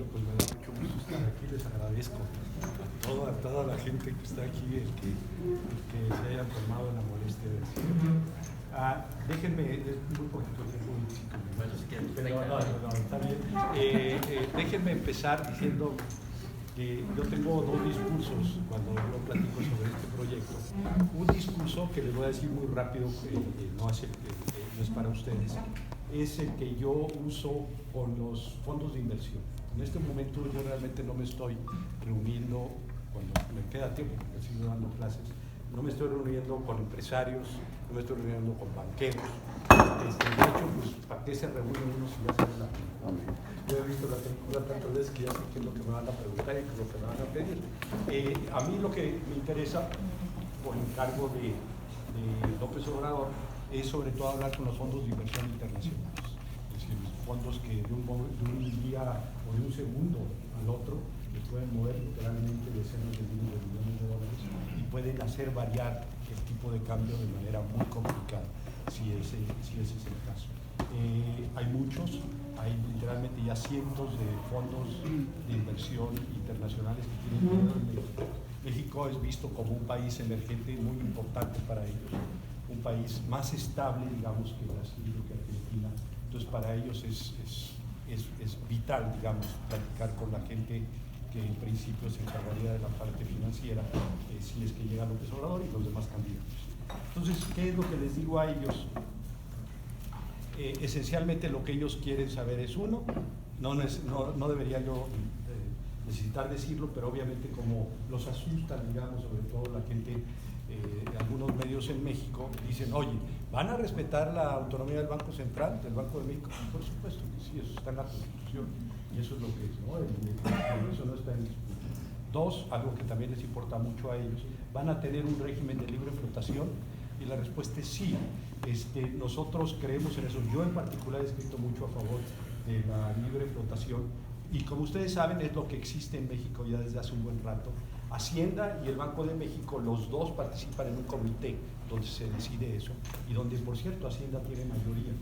Bueno, pues me da mucho gusto estar aquí, les agradezco a toda la gente que está aquí, el que se haya tomado la molestia de decirlo. Déjenme, es muy poquito tiempo, está bien. Déjenme empezar diciendo que yo tengo dos discursos cuando yo platico sobre este proyecto. Un discurso que les voy a decir muy rápido, no es para ustedes, es el que yo uso con los fondos de inversión. En este momento yo realmente no me estoy reuniendo, cuando me queda tiempo, porque he sido dando clases, no me estoy reuniendo con empresarios, no me estoy reuniendo con banqueros. De hecho, pues, ¿para qué se reúnen unos si ya saben la película? Yo he visto la película tantas veces que ya sé qué es lo que me van a preguntar y qué es lo que me van a pedir. A mí lo que me interesa, por encargo de López Obrador, es sobre todo hablar con los fondos de inversión internacionales. Es decir, fondos que de un día o de un segundo al otro que pueden mover literalmente decenas de miles de millones de dólares y pueden hacer variar el tipo de cambio de manera muy complicada, si ese es el caso. Hay muchos, hay literalmente ya cientos de fondos de inversión internacionales que tienen dinero en México. México es visto como un país emergente muy importante para ellos, un país más estable, digamos, que Brasil y que Argentina. Entonces, para ellos es vital, digamos, platicar con la gente que en principio se encargaría de la parte financiera, si es que llega López Obrador y los demás candidatos. Entonces, ¿qué es lo que les digo a ellos? Esencialmente lo que ellos quieren saber es uno, no debería yo necesitar decirlo, pero obviamente como los asustan, digamos, sobre todo la gente, algunos medios en México dicen, oye, ¿van a respetar la autonomía del Banco Central, del Banco de México? Por supuesto que sí, eso está en la Constitución y eso es lo que es, ¿no? Eso no está en disputa. Dos, algo que también les importa mucho a ellos, ¿van a tener un régimen de libre flotación? Y la respuesta es sí. Nosotros creemos en eso. Yo en particular he escrito mucho a favor de la libre flotación y como ustedes saben es lo que existe en México ya desde hace un buen rato. Hacienda y el Banco de México, los dos participan en un comité donde se decide eso y donde, por cierto, Hacienda tiene mayoría.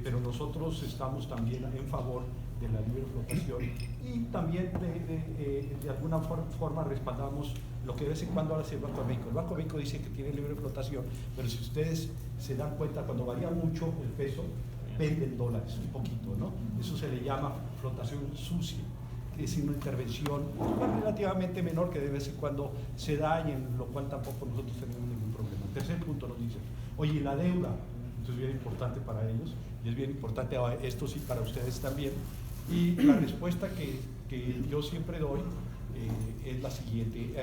Pero nosotros estamos también en favor de la libre flotación y también de alguna forma respaldamos lo que de vez en cuando hace el Banco de México. El Banco de México dice que tiene libre flotación, pero si ustedes se dan cuenta, cuando varía mucho el peso, venden dólares un poquito, ¿no? Eso se le llama flotación sucia, que es una intervención relativamente menor que de vez en cuando se da y en lo cual tampoco nosotros tenemos ningún problema. Tercer punto nos dice, oye, la deuda, esto es bien importante para ellos y es bien importante esto sí para ustedes también, y la respuesta que yo siempre doy es la siguiente.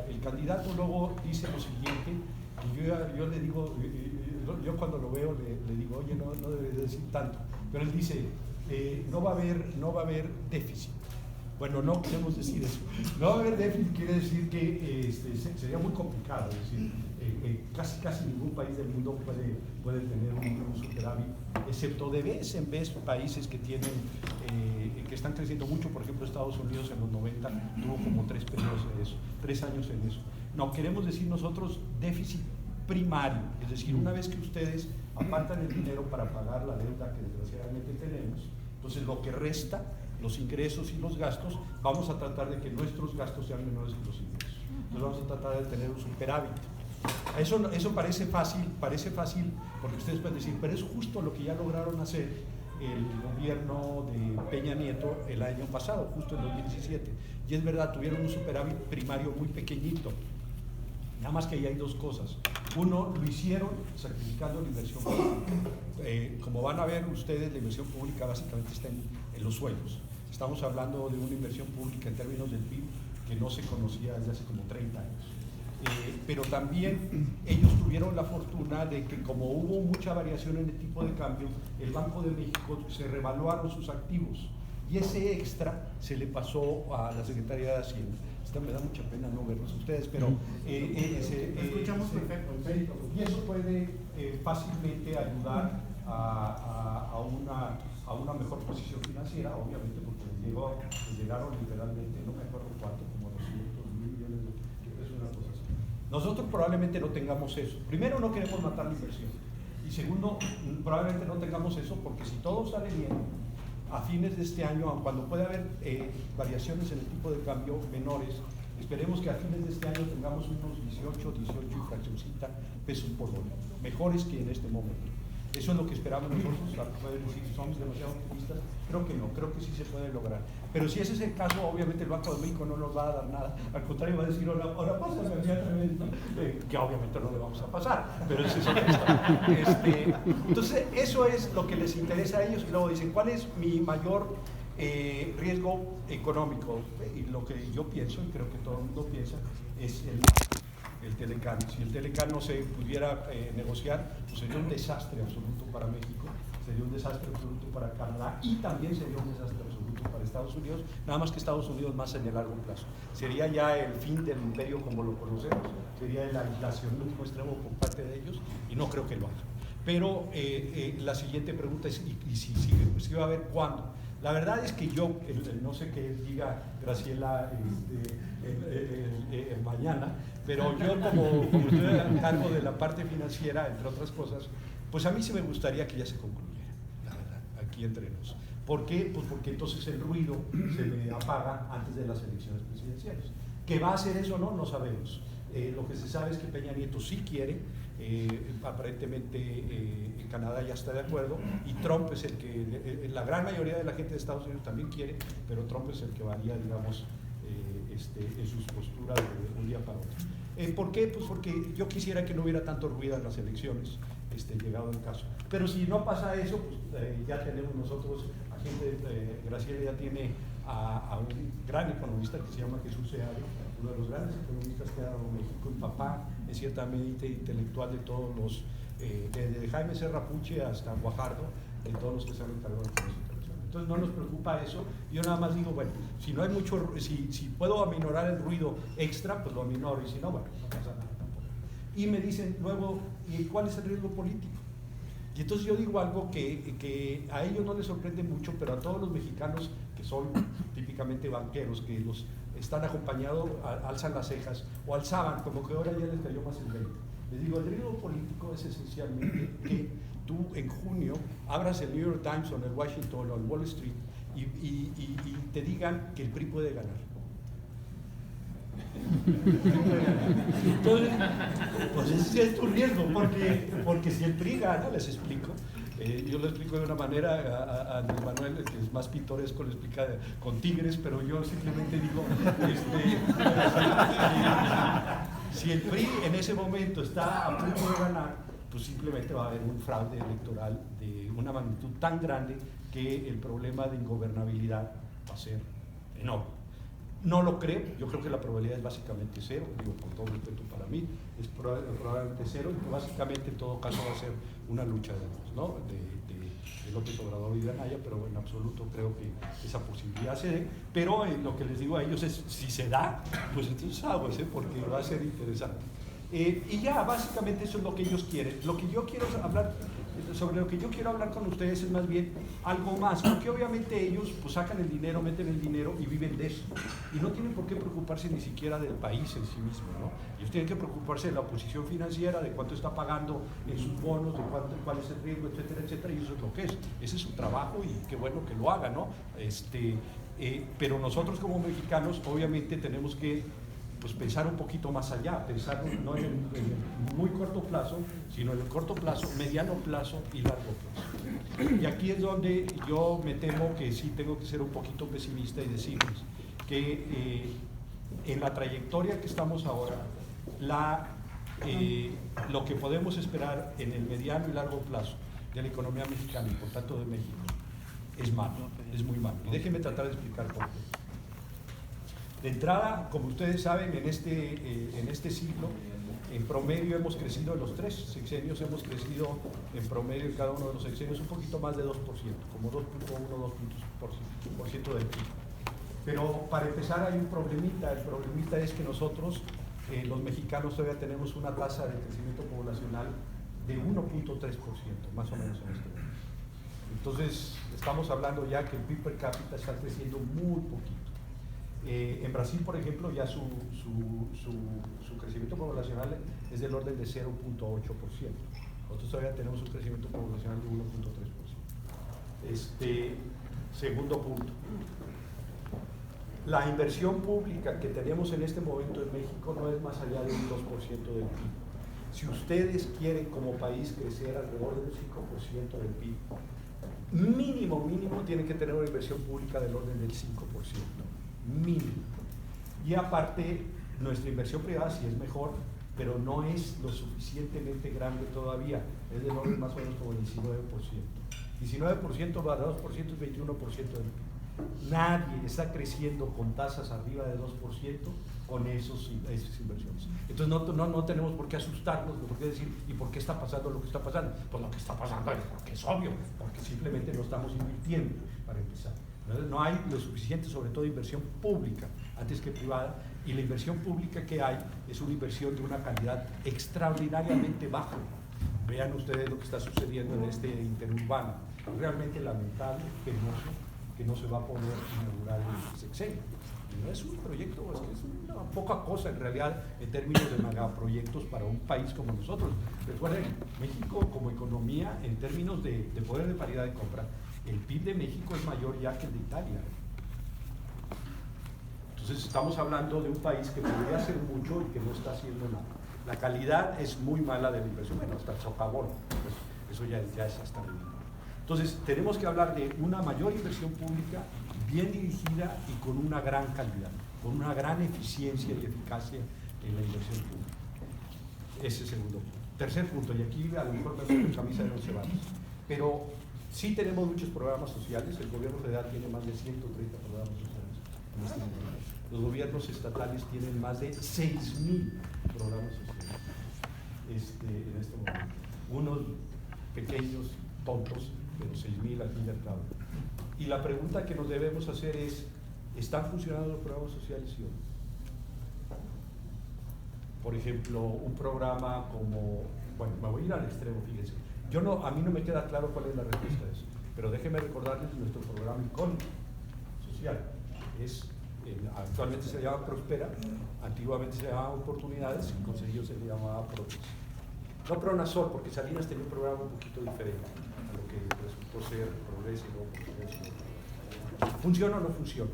El candidato luego dice lo siguiente, y yo le digo, yo cuando lo veo le digo, oye, no debes decir tanto, pero él dice, no va a haber déficit. Bueno, no queremos decir eso. No va a haber déficit quiere decir que sería muy complicado, es decir, casi ningún país del mundo puede tener un superávit, excepto de vez en vez países que tienen que están creciendo mucho. Por ejemplo, Estados Unidos en los 90 tuvo como 3 años en eso. No, queremos decir nosotros déficit primario, es decir, una vez que ustedes apartan el dinero para pagar la deuda que desgraciadamente tenemos, entonces lo que resta, los ingresos y los gastos, vamos a tratar de que nuestros gastos sean menores que los ingresos. Entonces vamos a tratar de tener un superávit. Eso parece fácil, porque ustedes pueden decir, pero es justo lo que ya lograron hacer el gobierno de Peña Nieto el año pasado, justo en 2017. Y es verdad, tuvieron un superávit primario muy pequeñito. Nada más que ahí hay dos cosas. Uno, lo hicieron sacrificando la inversión pública. Como van a ver ustedes, la inversión pública básicamente está en los suelos. Estamos hablando de una inversión pública en términos del PIB que no se conocía desde hace como 30 años. Pero también ellos tuvieron la fortuna de que como hubo mucha variación en el tipo de cambio, el Banco de México se revaluaron sus activos y ese extra se le pasó a la Secretaría de Hacienda. Me da mucha pena no verlos ustedes, pero escuchamos perfecto. Y eso puede fácilmente ayudar a una mejor posición financiera, obviamente, porque les llegaron literalmente, no me acuerdo cuánto, como 200.000 millones de pesos, una cosa así. Nosotros probablemente no tengamos eso. Primero, no queremos matar la inversión. Y segundo, probablemente no tengamos eso porque si todo sale bien, a fines de este año, aun cuando puede haber variaciones en el tipo de cambio menores, esperemos que a fines de este año tengamos unos 18 y fraccioncita pesos por dólar, mejores que en este momento. Eso es lo que esperamos nosotros. Pueden decir, somos demasiado optimistas. Creo que no, creo que sí se puede lograr. Pero si ese es el caso, obviamente el Banco de México no nos va a dar nada. Al contrario, va a decir, ahora pásame inmediatamente, que obviamente no le vamos a pasar. Pero ese es otro. Entonces, eso es lo que les interesa a ellos. Y luego dicen, ¿cuál es mi mayor riesgo económico? Y lo que yo pienso, y creo que todo el mundo piensa, es el Telecán. Si el Telecán no se pudiera negociar, pues sería un desastre absoluto para México, sería un desastre absoluto para Canadá y también sería un desastre absoluto para Estados Unidos, nada más que Estados Unidos más en el largo plazo. Sería ya el fin del imperio como lo conocemos, sería el aislacionismo extremo por parte de ellos y no creo que lo hagan. Pero la siguiente pregunta es, ¿y si va a haber cuándo? La verdad es que yo, no sé qué diga Graciela mañana, pero yo como estoy a cargo de la parte financiera, entre otras cosas, pues a mí sí me gustaría que ya se concluyera, la verdad, aquí entre nos. ¿Por qué? Pues porque entonces el ruido se me apaga antes de las elecciones presidenciales. ¿Qué va a hacer eso o no? No sabemos. Lo que se sabe es que Peña Nieto sí quiere, aparentemente Canadá ya está de acuerdo y Trump es el que, la gran mayoría de la gente de Estados Unidos también quiere, pero Trump es el que varía, digamos, en sus posturas de un día para otro. ¿Por qué? Pues porque yo quisiera que no hubiera tanto ruido en las elecciones, llegado el caso. Pero si no pasa eso, pues ya tenemos nosotros, Graciela ya tiene a un gran economista que se llama Jesús Seade, uno de los grandes economistas que ha dado México, y papá es ciertamente intelectual de todos los, desde Jaime Serra Puche hasta Guajardo, de todos los que se han encargado de comercio internacional. Entonces no nos preocupa eso. Yo nada más digo, bueno, si no hay mucho, si puedo aminorar el ruido extra, pues lo aminoro, y si no, bueno, no pasa nada tampoco. Y me dicen luego, ¿y cuál es el riesgo político? Y entonces yo digo algo que a ellos no les sorprende mucho, pero a todos los mexicanos que son típicamente banqueros, que los están acompañados, alzan las cejas, o alzaban, como que ahora ya les cayó más el 20. Les digo, el riesgo político es esencialmente que tú en junio abras el New York Times o el Washington o el Wall Street y te digan que el PRI puede ganar. Entonces, pues ese es tu riesgo, porque si el PRI gana, les explico, yo lo explico de una manera, a Andrés Manuel, que es más pintoresco, lo explica con tigres, pero yo simplemente digo, si el PRI en ese momento está a punto de ganar, pues simplemente va a haber un fraude electoral de una magnitud tan grande que el problema de ingobernabilidad va a ser enorme. No lo creo, yo creo que la probabilidad es básicamente cero, digo con todo respeto para mí, es probablemente cero, y básicamente en todo caso va a ser una lucha de dos, ¿no? de López Obrador y de Anaya, pero en absoluto creo que esa posibilidad se dé, pero lo que les digo a ellos es, si se da, pues entonces aguas, porque va a ser interesante. Y ya, básicamente eso es lo que ellos quieren. Lo que yo quiero hablar, sobre lo que yo quiero hablar con ustedes es más bien algo más, porque obviamente ellos pues sacan el dinero, meten el dinero y viven de eso. Y no tienen por qué preocuparse ni siquiera del país en sí mismo, ¿no? Ellos tienen que preocuparse de la posición financiera, de cuánto está pagando en sus bonos, de cuál es el riesgo, etcétera, etcétera, y eso es lo que es. Ese es su trabajo y qué bueno que lo hagan, ¿no? Pero nosotros como mexicanos obviamente tenemos que pues pensar un poquito más allá, pensar no en el muy corto plazo, sino en el corto plazo, mediano plazo y largo plazo. Y aquí es donde yo me temo que sí tengo que ser un poquito pesimista y decirles que en la trayectoria que estamos ahora, lo que podemos esperar en el mediano y largo plazo de la economía mexicana y por tanto de México es malo, es muy malo. Y déjenme tratar de explicar por qué. De entrada, como ustedes saben, en este siglo, en promedio hemos crecido en los 3 sexenios, hemos crecido en promedio en cada uno de los sexenios un poquito más de 2%, como 2.1-2% del PIB. Pero para empezar hay un problemita, el problemita es que nosotros, los mexicanos, todavía tenemos una tasa de crecimiento poblacional de 1.3%, más o menos en este momento. Entonces, estamos hablando ya que el PIB per cápita está creciendo muy poquito. En Brasil, por ejemplo, ya su crecimiento poblacional es del orden de 0.8%. Nosotros todavía tenemos un crecimiento poblacional de 1.3%. Segundo punto. La inversión pública que tenemos en este momento en México no es más allá de un 2% del PIB. Si ustedes quieren como país crecer alrededor del 5% del PIB, mínimo tienen que tener una inversión pública del orden del 5%, mínimo. Y aparte, nuestra inversión privada sí es mejor, pero no es lo suficientemente grande todavía, es del orden más o menos como el 19%. 19% más 2% es 21% del PIB. Nadie está creciendo con tasas arriba de 2% con esas inversiones. Entonces no tenemos por qué asustarnos, por qué decir, ¿y por qué está pasando lo que está pasando? Pues lo que está pasando es porque es obvio, porque simplemente no estamos invirtiendo, para empezar. No hay lo suficiente, sobre todo inversión pública, antes que privada, y la inversión pública que hay es una inversión de una calidad extraordinariamente baja. Vean ustedes lo que está sucediendo en este interurbano, realmente lamentable, penoso, que no se va a poder inaugurar en el sexenio. No es un proyecto, es que es una poca cosa en realidad en términos de megaproyectos para un país como nosotros. Recuerden, México como economía, en términos de poder de paridad de compra, el PIB de México es mayor ya que el de Italia. Entonces estamos hablando de un país que podría hacer mucho y que no está haciendo nada. La calidad es muy mala de la inversión, bueno, hasta el socavón, pues eso ya es hasta ridículo. Entonces tenemos que hablar de una mayor inversión pública bien dirigida y con una gran calidad, con una gran eficiencia y eficacia en la inversión pública. Ese es el segundo punto. Tercer punto, y aquí a lo mejor me pongo camisa de 11 varas, pero sí tenemos muchos programas sociales. El gobierno federal tiene más de 130 programas sociales en este momento. Los gobiernos estatales tienen más de 6,000 programas sociales en este momento. Unos pequeños, tontos, pero 6,000 al fin y al cabo. Y la pregunta que nos debemos hacer es, ¿están funcionando los programas sociales sí o no? Por ejemplo, un programa como, bueno, me voy a ir al extremo, fíjense. A mí no me queda claro cuál es la respuesta a eso, pero déjenme recordarles nuestro programa icónico social. Actualmente se llama Prospera, antiguamente se llamaba Oportunidades, y con seguido se le llamaba Progreso. No Pronasol, porque Salinas tenía un programa un poquito diferente a lo que resultó ser Progreso y luego Progreso. ¿Funciona o no funciona?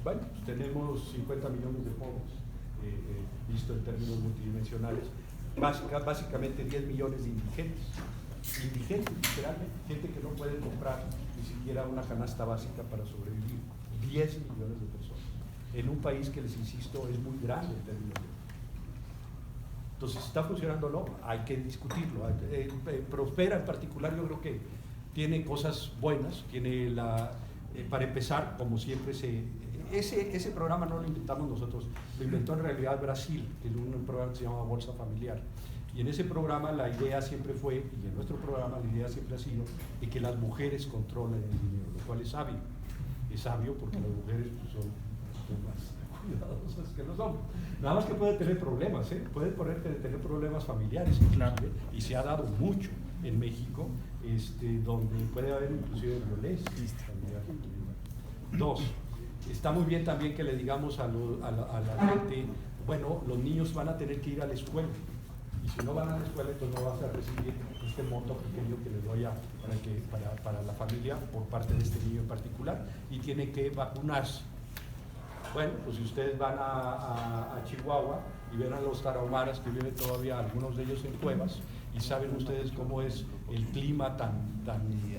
Bueno, pues tenemos 50 millones de jóvenes, visto en términos multidimensionales, básicamente 10 millones de indigentes, literalmente, gente que no puede comprar ni siquiera una canasta básica para sobrevivir, 10 millones de personas, en un país que, les insisto, es muy grande en términos de... Entonces, ¿está funcionando o no? Hay que discutirlo. Prospera en particular, yo creo que tiene cosas buenas, para empezar, como siempre, ese programa no lo inventamos nosotros, lo inventó en realidad Brasil, en un programa que se llama Bolsa Familiar. Y en ese programa la idea siempre fue, y en nuestro programa la idea siempre ha sido, de que las mujeres controlen el dinero, lo cual es sabio. Es sabio porque las mujeres pues, son más cuidadosas que los hombres. Nada más que puede tener problemas, puede tener problemas familiares, inclusive, y se ha dado mucho en México, donde puede haber inclusive violencia familiar. Dos, está muy bien también que le digamos a la gente, bueno, los niños van a tener que ir a la escuela, y si no van a la escuela, entonces no vas a recibir este monto pequeño que les doy para la familia por parte de este niño en particular, y tiene que vacunarse. Bueno, pues si ustedes van a Chihuahua y ven a los tarahumaras que viven todavía, algunos de ellos en cuevas, y saben ustedes cómo es el clima tan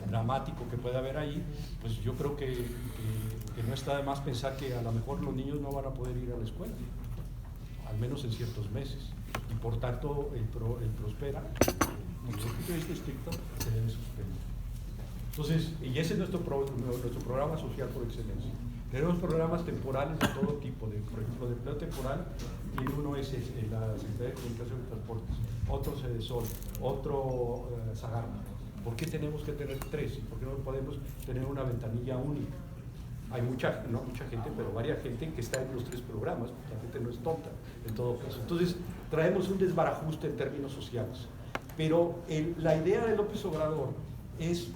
dramático que puede haber ahí, pues yo creo que no está de más pensar que a lo mejor los niños no van a poder ir a la escuela, al menos en ciertos meses, y por tanto el Prospera, desde el punto de vista estricto, se debe suspender. Entonces, y ese es nuestro programa social por excelencia. Tenemos programas temporales de todo tipo, por ejemplo, de empleo temporal, y uno es la Secretaría de Comunicación y Transportes, otro Cedesol, otro Sagarna. ¿Por qué tenemos que tener tres? ¿Por qué no podemos tener una ventanilla única? Hay no mucha gente, pero varias gente que está en los tres programas, la gente no es tonta en todo caso. Entonces, traemos un desbarajuste en términos sociales. Pero la idea de López Obrador es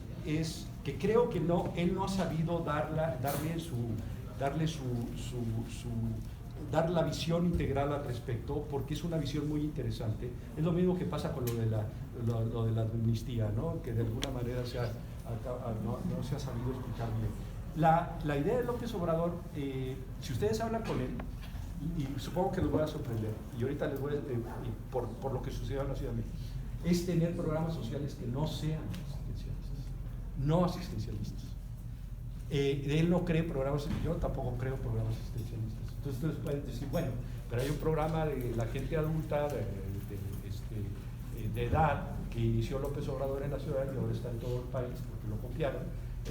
que creo que él no ha sabido dar la visión integral al respecto, porque es una visión muy interesante. Es lo mismo que pasa con lo de la amnistía, ¿no? Que de alguna manera se ha no se ha sabido explicar bien. La idea de López Obrador, si ustedes hablan con él, y supongo que los voy a sorprender, y ahorita les voy a, por lo que sucedió en la Ciudad de México, es tener programas sociales que no sean asistencialistas, no asistencialistas. Él no cree programas, yo tampoco creo programas asistencialistas. Entonces ustedes pueden decir, bueno, pero hay un programa de la gente adulta de edad que inició López Obrador en la ciudad y ahora está en todo el país porque lo copiaron,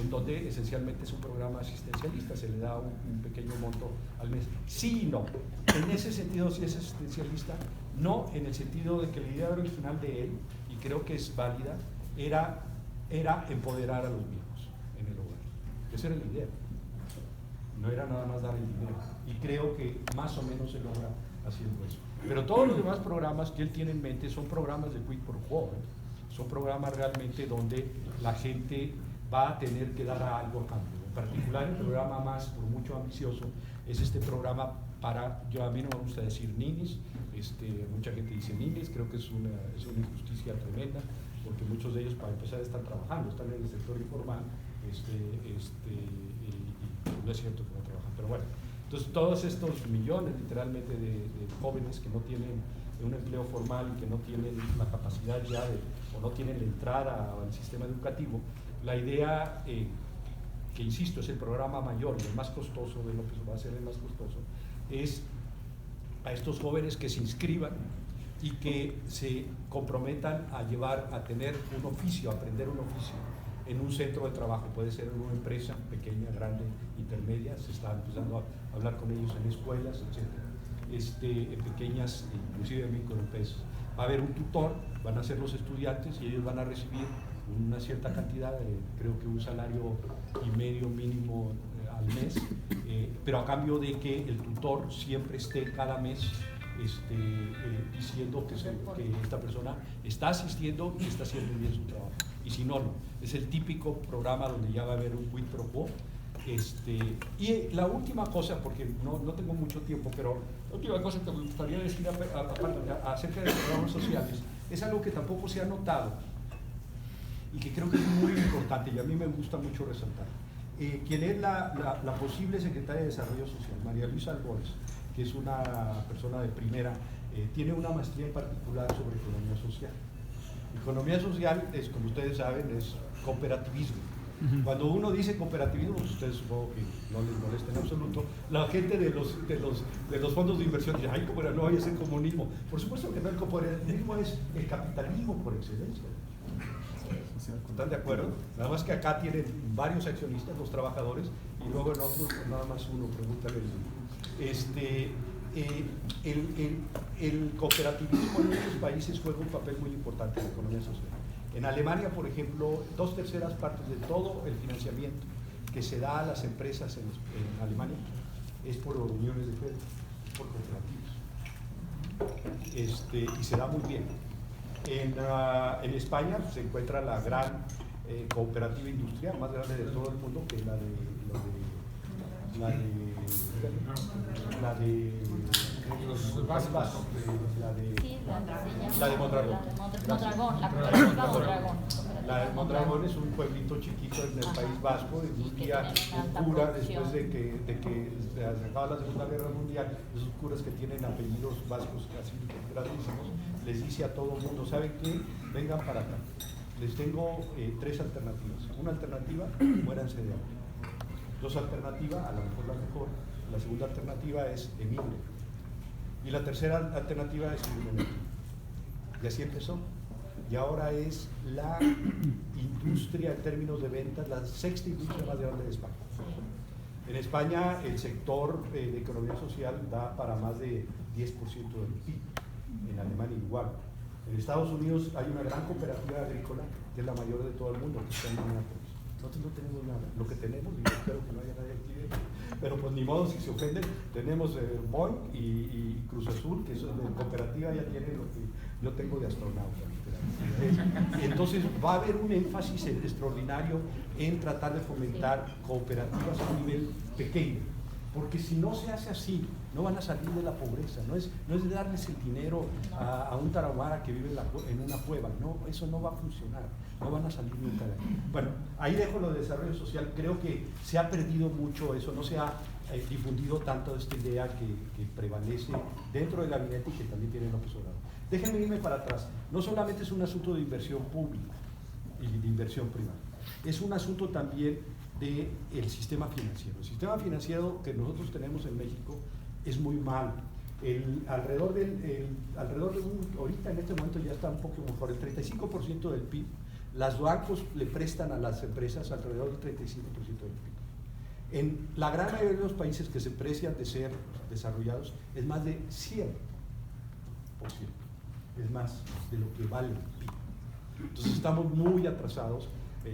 en donde esencialmente es un programa asistencialista, se le da un pequeño monto al mes. Sí y no. En ese sentido sí es asistencialista, no en el sentido de que la idea original de él, y creo que es válida, era empoderar a los viejos en el hogar. Esa era la idea. No era nada más dar el dinero. Y creo que más o menos se logra haciendo eso. Pero todos los demás programas que él tiene en mente son programas de quid pro quo, son programas realmente donde la gente va a tener que dar algo a cambio. En particular, el programa más, por mucho ambicioso, es este programa para, a mí no me gusta decir ninis, mucha gente dice ninis, creo que es una injusticia tremenda, porque muchos de ellos para empezar están trabajando, están en el sector informal, y no es cierto que no trabajan, pero bueno. Entonces todos estos millones literalmente de jóvenes que no tienen un empleo formal y que no tienen la capacidad ya o no tienen la entrada al sistema educativo, la idea, que insisto, es el programa mayor y el más costoso de López, va a ser el más costoso, es a estos jóvenes que se inscriban y que se comprometan a tener un oficio, a aprender un oficio en un centro de trabajo, puede ser en una empresa pequeña, grande, intermedia, se está empezando a hablar con ellos en escuelas, etc. En pequeñas, inclusive microempresas. Va a haber un tutor, van a ser los estudiantes y ellos van a recibir una cierta cantidad, creo que un salario y medio mínimo al mes, pero a cambio de que el tutor siempre esté cada mes diciendo que esta persona está asistiendo y está haciendo bien su trabajo. Y si no, no. Es el típico programa donde ya va a haber un quid pro quo. Y la última cosa, porque no tengo mucho tiempo, pero la última cosa que me gustaría decir acerca de los programas sociales es algo que tampoco se ha notado y que creo que es muy importante y a mí me gusta mucho resaltar. Quien es la posible secretaria de Desarrollo Social, María Luisa Albores, que es una persona de primera, tiene una maestría en particular sobre economía social. Economía social, como ustedes saben, es cooperativismo. Cuando uno dice cooperativismo, pues ustedes supongo que no les molesta en absoluto, la gente de los fondos de inversión dice, ay, no vaya a ser comunismo. Por supuesto que no, el cooperativismo es el capitalismo por excelencia. ¿Están de acuerdo? Nada más que acá tienen varios accionistas, los trabajadores, y luego en otros nada más uno, pregúntale. El cooperativismo en muchos países juega un papel muy importante en la economía social. En Alemania, por ejemplo, 2/3 partes de todo el financiamiento que se da a las empresas en Alemania es por uniones de crédito, por cooperativas. Y se da muy bien. En España se encuentra la gran cooperativa industrial más grande de todo el mundo, que es la de los vascos, la de Mondragón. La de Mondragón es un pueblito chiquito en el País Vasco, y un día un cura, después de que se acaba la Segunda Guerra Mundial, esos curas que tienen apellidos vascos casi grandísimos, les dice a todo el mundo, ¿saben qué? Vengan para acá. Les tengo 3 alternativas. Una alternativa, muéranse de hambre. 2 alternativas, a lo mejor la mejor. La segunda alternativa es emigre. Y la tercera alternativa es emigre. Y así empezó. Y ahora es la industria en términos de ventas, la 6ª industria más grande de España. En España el sector de economía social da para más de 10% del PIB. En Alemania igual. En Estados Unidos hay una gran cooperativa agrícola, que es la mayor de todo el mundo, que está en Minneapolis. Nosotros no tenemos nada. Lo que tenemos, y yo espero que no haya nadie aquí, pero pues ni modo, si se ofenden, tenemos Boeing y Cruz Azul, que eso de cooperativa ya tiene lo que yo tengo de astronauta. Entonces va a haber un énfasis extraordinario en tratar de fomentar cooperativas a un nivel pequeño. porque si no se hace así, no van a salir de la pobreza, no es de darles el dinero a un tarahumara que vive en una cueva, no, eso no va a funcionar, no van a salir nunca de ahí. Bueno, ahí dejo lo de desarrollo social, creo que se ha perdido mucho eso, no se ha difundido tanto esta idea que prevalece dentro del gabinete y que también tiene López Obrador. Déjenme irme para atrás, no solamente es un asunto de inversión pública y de inversión privada, es un asunto también del sistema financiero. El sistema financiero que nosotros tenemos en México es muy malo. Alrededor de ahorita en este momento ya está un poco mejor, el 35% del PIB, los bancos le prestan a las empresas alrededor del 35% del PIB. En la gran mayoría de los países que se precian de ser desarrollados es más de 100%, es más de lo que vale el PIB. Entonces estamos muy atrasados.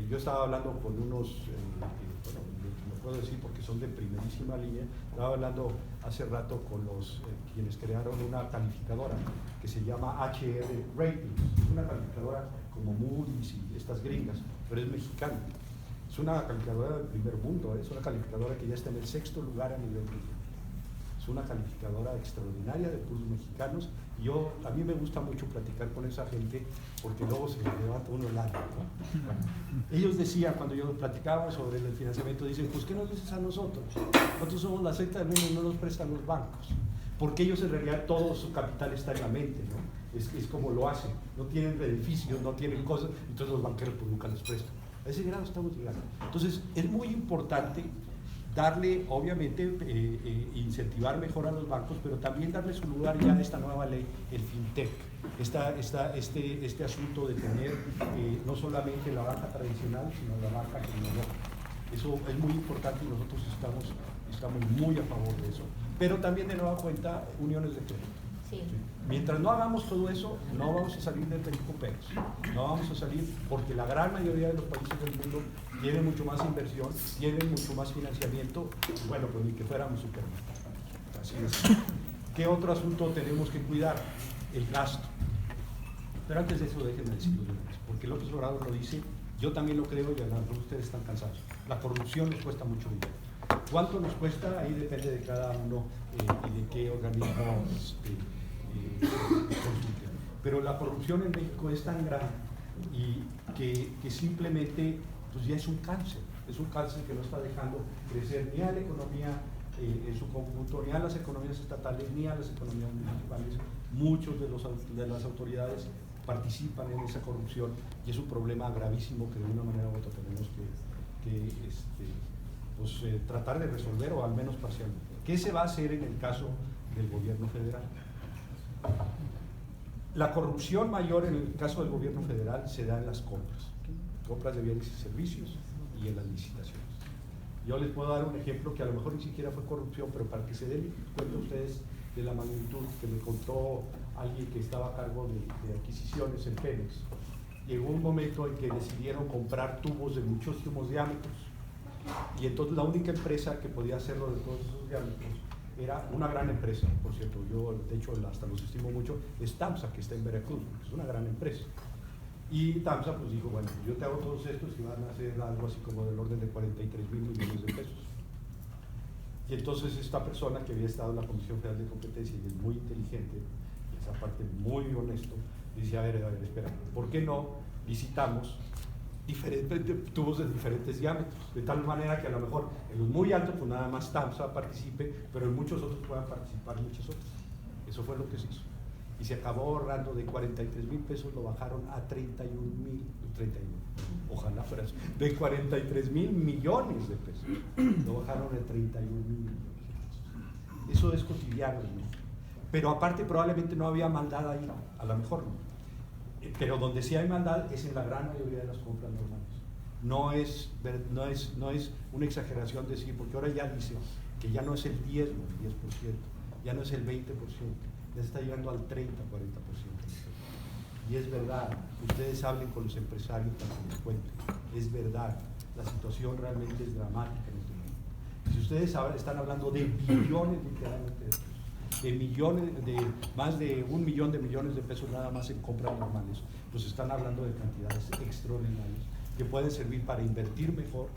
Yo estaba hablando con unos, bueno, lo puedo decir porque son de primerísima línea, estaba hablando hace rato con quienes crearon una calificadora que se llama HR Ratings, es una calificadora como Moody's y estas gringas, pero es mexicana. Es una calificadora del primer mundo, es una calificadora que ya está en el 6º lugar a nivel mundial. Es una calificadora extraordinaria de puros mexicanos. A mí me gusta mucho platicar con esa gente porque luego se le levanta uno el alma, ¿no? Bueno, ellos decían, cuando yo platicaba sobre el financiamiento, dicen, pues ¿qué nos dices a nosotros? Nosotros somos la secta del mundo y no nos prestan los bancos. Porque ellos en realidad todo su capital está en la mente, ¿no? Es como lo hacen, no tienen beneficios, no tienen cosas, entonces los banqueros pues nunca les prestan. A ese grado estamos llegando. Entonces es muy importante darle, obviamente, incentivar mejor a los bancos, pero también darle su lugar ya a esta nueva ley, el FinTech, este asunto de tener no solamente la banca tradicional, sino la banca tecnológica. Eso es muy importante y nosotros estamos muy a favor de eso. Pero también, de nueva cuenta, uniones de crédito. Sí. Mientras no hagamos todo eso, no vamos a salir del México Peros. No vamos a salir porque la gran mayoría de los países del mundo tienen mucho más inversión, tienen mucho más financiamiento. Bueno, pues ni que fuéramos supermercados. Así es. ¿Qué otro asunto tenemos que cuidar? El gasto. Pero antes de eso, déjenme decirlo de una vez, porque López Obrador lo dice, yo también lo creo y a lo mejor ustedes están cansados. La corrupción nos cuesta mucho dinero. ¿Cuánto nos cuesta? Ahí depende de cada uno y de qué organismo consulte. Pero la corrupción en México es tan grande y que simplemente pues ya es un cáncer que no está dejando crecer ni a la economía en su conjunto, ni a las economías estatales, ni a las economías municipales. Muchos de las autoridades participan en esa corrupción y es un problema gravísimo que de una manera u otra tenemos que tratar de resolver, o al menos parcialmente. ¿Qué se va a hacer en el caso del gobierno federal? La corrupción mayor en el caso del gobierno federal se da en las compras de bienes y servicios y en las licitaciones. Yo les puedo dar un ejemplo que a lo mejor ni siquiera fue corrupción, pero para que se den cuenta ustedes de la magnitud que me contó alguien que estaba a cargo de adquisiciones en Pemex. Llegó un momento en que decidieron comprar tubos de muchísimos diámetros y entonces la única empresa que podía hacerlo de todos esos diámetros era una gran empresa, por cierto, yo de hecho hasta los estimo mucho, es TAMSA, que está en Veracruz, es una gran empresa. Y TAMSA pues dijo, bueno, yo te hago todos estos y van a hacer algo así como del orden de 43,000 millones de pesos. Y entonces esta persona que había estado en la Comisión Federal de Competencia y es muy inteligente, y esa parte muy honesto, dice, a ver, espera, ¿por qué no licitamos diferentes tubos de diferentes diámetros? De tal manera que a lo mejor en los muy altos pues nada más TAMSA participe, pero en muchos otros puedan participar muchos otros. Eso fue lo que se hizo. Y se acabó ahorrando de 43,000 pesos, lo bajaron a 31, ojalá fuera eso, de 43,000 millones de pesos, lo bajaron a 31,000 millones de pesos. Eso es cotidiano, ¿no? Pero aparte probablemente no había maldad ahí, a lo mejor no. Pero donde sí hay maldad es en la gran mayoría de las compras normales. No es una exageración decir, porque ahora ya dice que ya no es el 10%, ya no es el 20%, ya está llegando al 30-40%. Y es verdad, ustedes hablen con los empresarios para que les cuenten, es verdad, la situación realmente es dramática en este momento. Si ustedes están hablando de billones literalmente de millones, de más de 1 millón de millones de pesos nada más en compras normales, pues están hablando de cantidades extraordinarias que pueden servir para invertir mejor,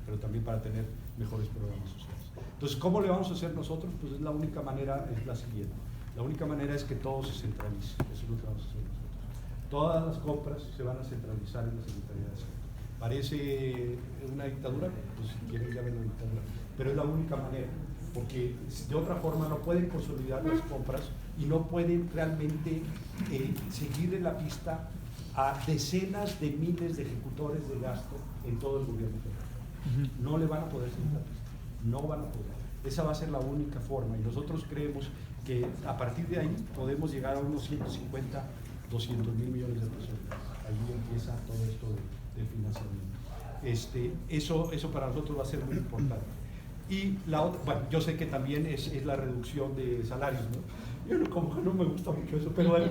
pero también para tener mejores programas sociales. Entonces, ¿cómo le vamos a hacer nosotros? Pues la única manera es la siguiente. La única manera es que todo se centralice. Eso es lo que vamos a hacer nosotros. Todas las compras se van a centralizar en la Secretaría de Hacienda. Parece una dictadura, pues si quieren llamen una dictadura, pero es la única manera, porque de otra forma no pueden consolidar las compras y no pueden realmente seguir en la pista a decenas de miles de ejecutores de gasto en todo el gobierno federal. No le van a poder seguir la pista, no van a poder. Esa va a ser la única forma y nosotros creemos que a partir de ahí podemos llegar a unos 150, 200 mil millones de pesos. Ahí empieza todo esto de financiamiento. Eso para nosotros va a ser muy importante. Y la otra, bueno, yo sé que también es la reducción de salarios, ¿no? Yo como que no me gusta mucho eso, pero bueno,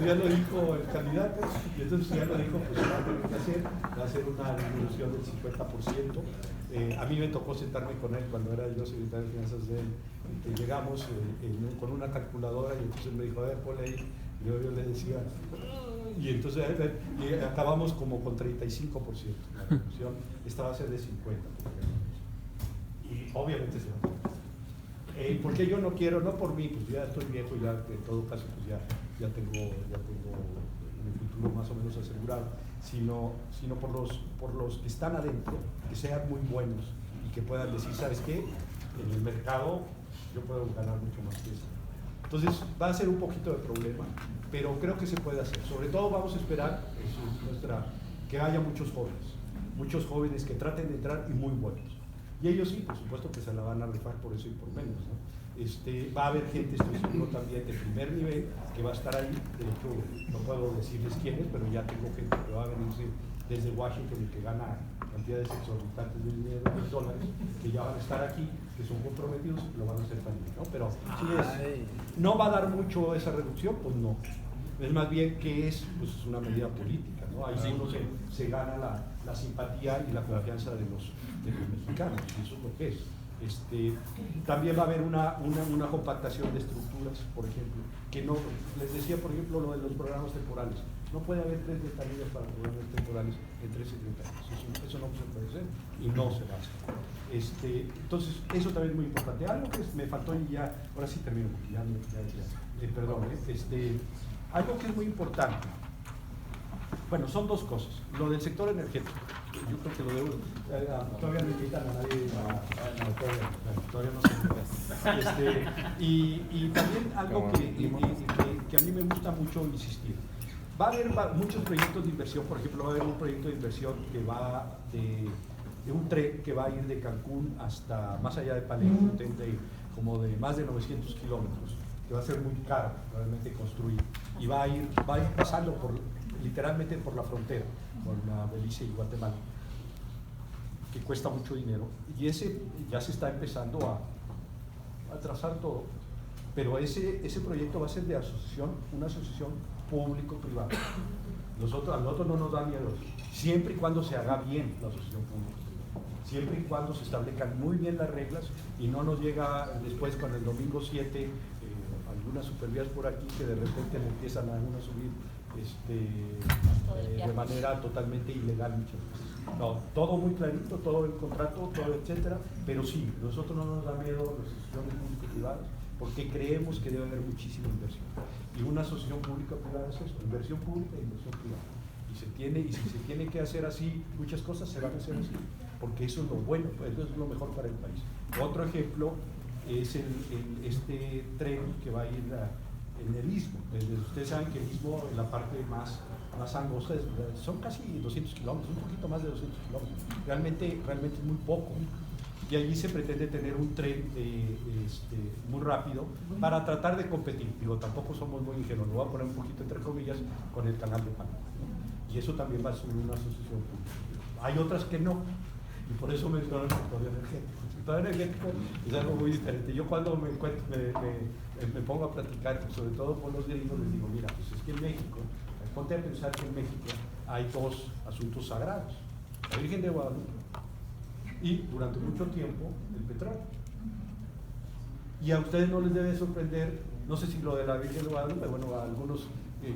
ya lo dijo el candidato, y entonces ya lo dijo, pues va a tener que hacer, va a ser una disminución del 50%. A mí me tocó sentarme con él cuando era yo secretario de Finanzas de él, llegamos con una calculadora y entonces me dijo, a ver, ponle ahí, yo le decía, y entonces y acabamos como con 35%, la reducción, esta va a ser de 50%, y obviamente se va a hacer. Porque yo no quiero, no por mí, pues ya estoy viejo, ya en todo caso pues ya tengo mi futuro más o menos asegurado, sino por los que están adentro, que sean muy buenos y que puedan decir, ¿sabes qué? En el mercado yo puedo ganar mucho más que eso. Entonces va a ser un poquito de problema, pero creo que se puede hacer. Sobre todo vamos a esperar que haya muchos jóvenes que traten de entrar y muy buenos. Y ellos sí, por supuesto que se la van a rifar por eso y por menos, ¿no? Va a haber gente, estoy seguro también, de primer nivel que va a estar ahí. De hecho, no puedo decirles quiénes, pero ya tengo gente que va a venirse desde Washington y que gana cantidades exorbitantes de dinero, de dólares, que ya van a estar aquí, que son comprometidos y lo van a hacer también, ¿no? Pero ¿no va a dar mucho esa reducción? Pues no. Es más bien que es pues, una medida política, ¿no? Ahí uno se gana la simpatía y la confianza de los mexicanos, y eso es lo que es. También va a haber una compactación de estructuras, por ejemplo, que no, les decía por ejemplo lo de los programas temporales, no puede haber 3 ventanillas para programas temporales en 3 secretarios, eso no se puede hacer y no se va a hacer. Entonces eso también es muy importante. Algo que me faltó y ya, ahora sí termino, porque perdón, algo que es muy importante. Bueno, son 2 cosas. Lo del sector energético, yo creo que lo debo. Todavía no invitan a nadie todavía no se y también algo que a mí me gusta mucho insistir. Va a haber muchos proyectos de inversión, por ejemplo, va a haber un proyecto de inversión que va de un tren que va a ir de Cancún hasta más allá de Palenque, un tren como de más de 900 kilómetros, que va a ser muy caro realmente construir, y va a ir pasando literalmente por la frontera con Belice y Guatemala, que cuesta mucho dinero, y ese ya se está empezando a trazar todo, pero ese proyecto va a ser de una asociación público-privada. A nosotros no nos da miedo, siempre y cuando se haga bien la asociación público-privada, siempre y cuando se establezcan muy bien las reglas y no nos llega después con el domingo 7 algunas supervías por aquí que de repente le empiezan a uno a subir de manera totalmente ilegal muchas veces. No, todo muy clarito, todo el contrato, todo etcétera, pero sí, nosotros no nos da miedo las asociaciones público-privadas porque creemos que debe haber muchísima inversión. Y una asociación pública-privada es eso, inversión pública e inversión privada. Y si se tiene que hacer así, muchas cosas se van a hacer así, porque eso es lo bueno, eso es lo mejor para el país. Otro ejemplo es este tren que va a ir en el Istmo. Ustedes saben que el Istmo, en la parte más angosta, son casi 200 kilómetros, un poquito más de 200 kilómetros. Realmente es muy poco. Y allí se pretende tener un tren muy rápido para tratar de competir. Digo, tampoco somos muy ingenuos, lo voy a poner un poquito entre comillas, con el canal de Panamá, ¿no? Y eso también va a ser una asociación pública. Hay otras que no, y por eso menciono el sector energético. El sector energético es algo muy diferente. Yo cuando me pongo a platicar, sobre todo con los gringos, les digo, mira, pues es que en México, ponte a pensar que en México hay 2 asuntos sagrados: la Virgen de Guadalupe y durante mucho tiempo el petróleo. Y a ustedes no les debe sorprender, no sé si lo de la Virgen de Guadalupe, bueno, a algunos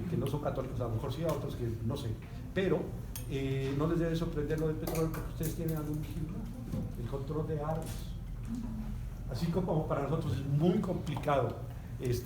que no son católicos, a lo mejor sí, a otros que no sé, pero no les debe sorprender lo del petróleo porque ustedes tienen algún vigilio, el control de armas. Así como para nosotros es muy complicado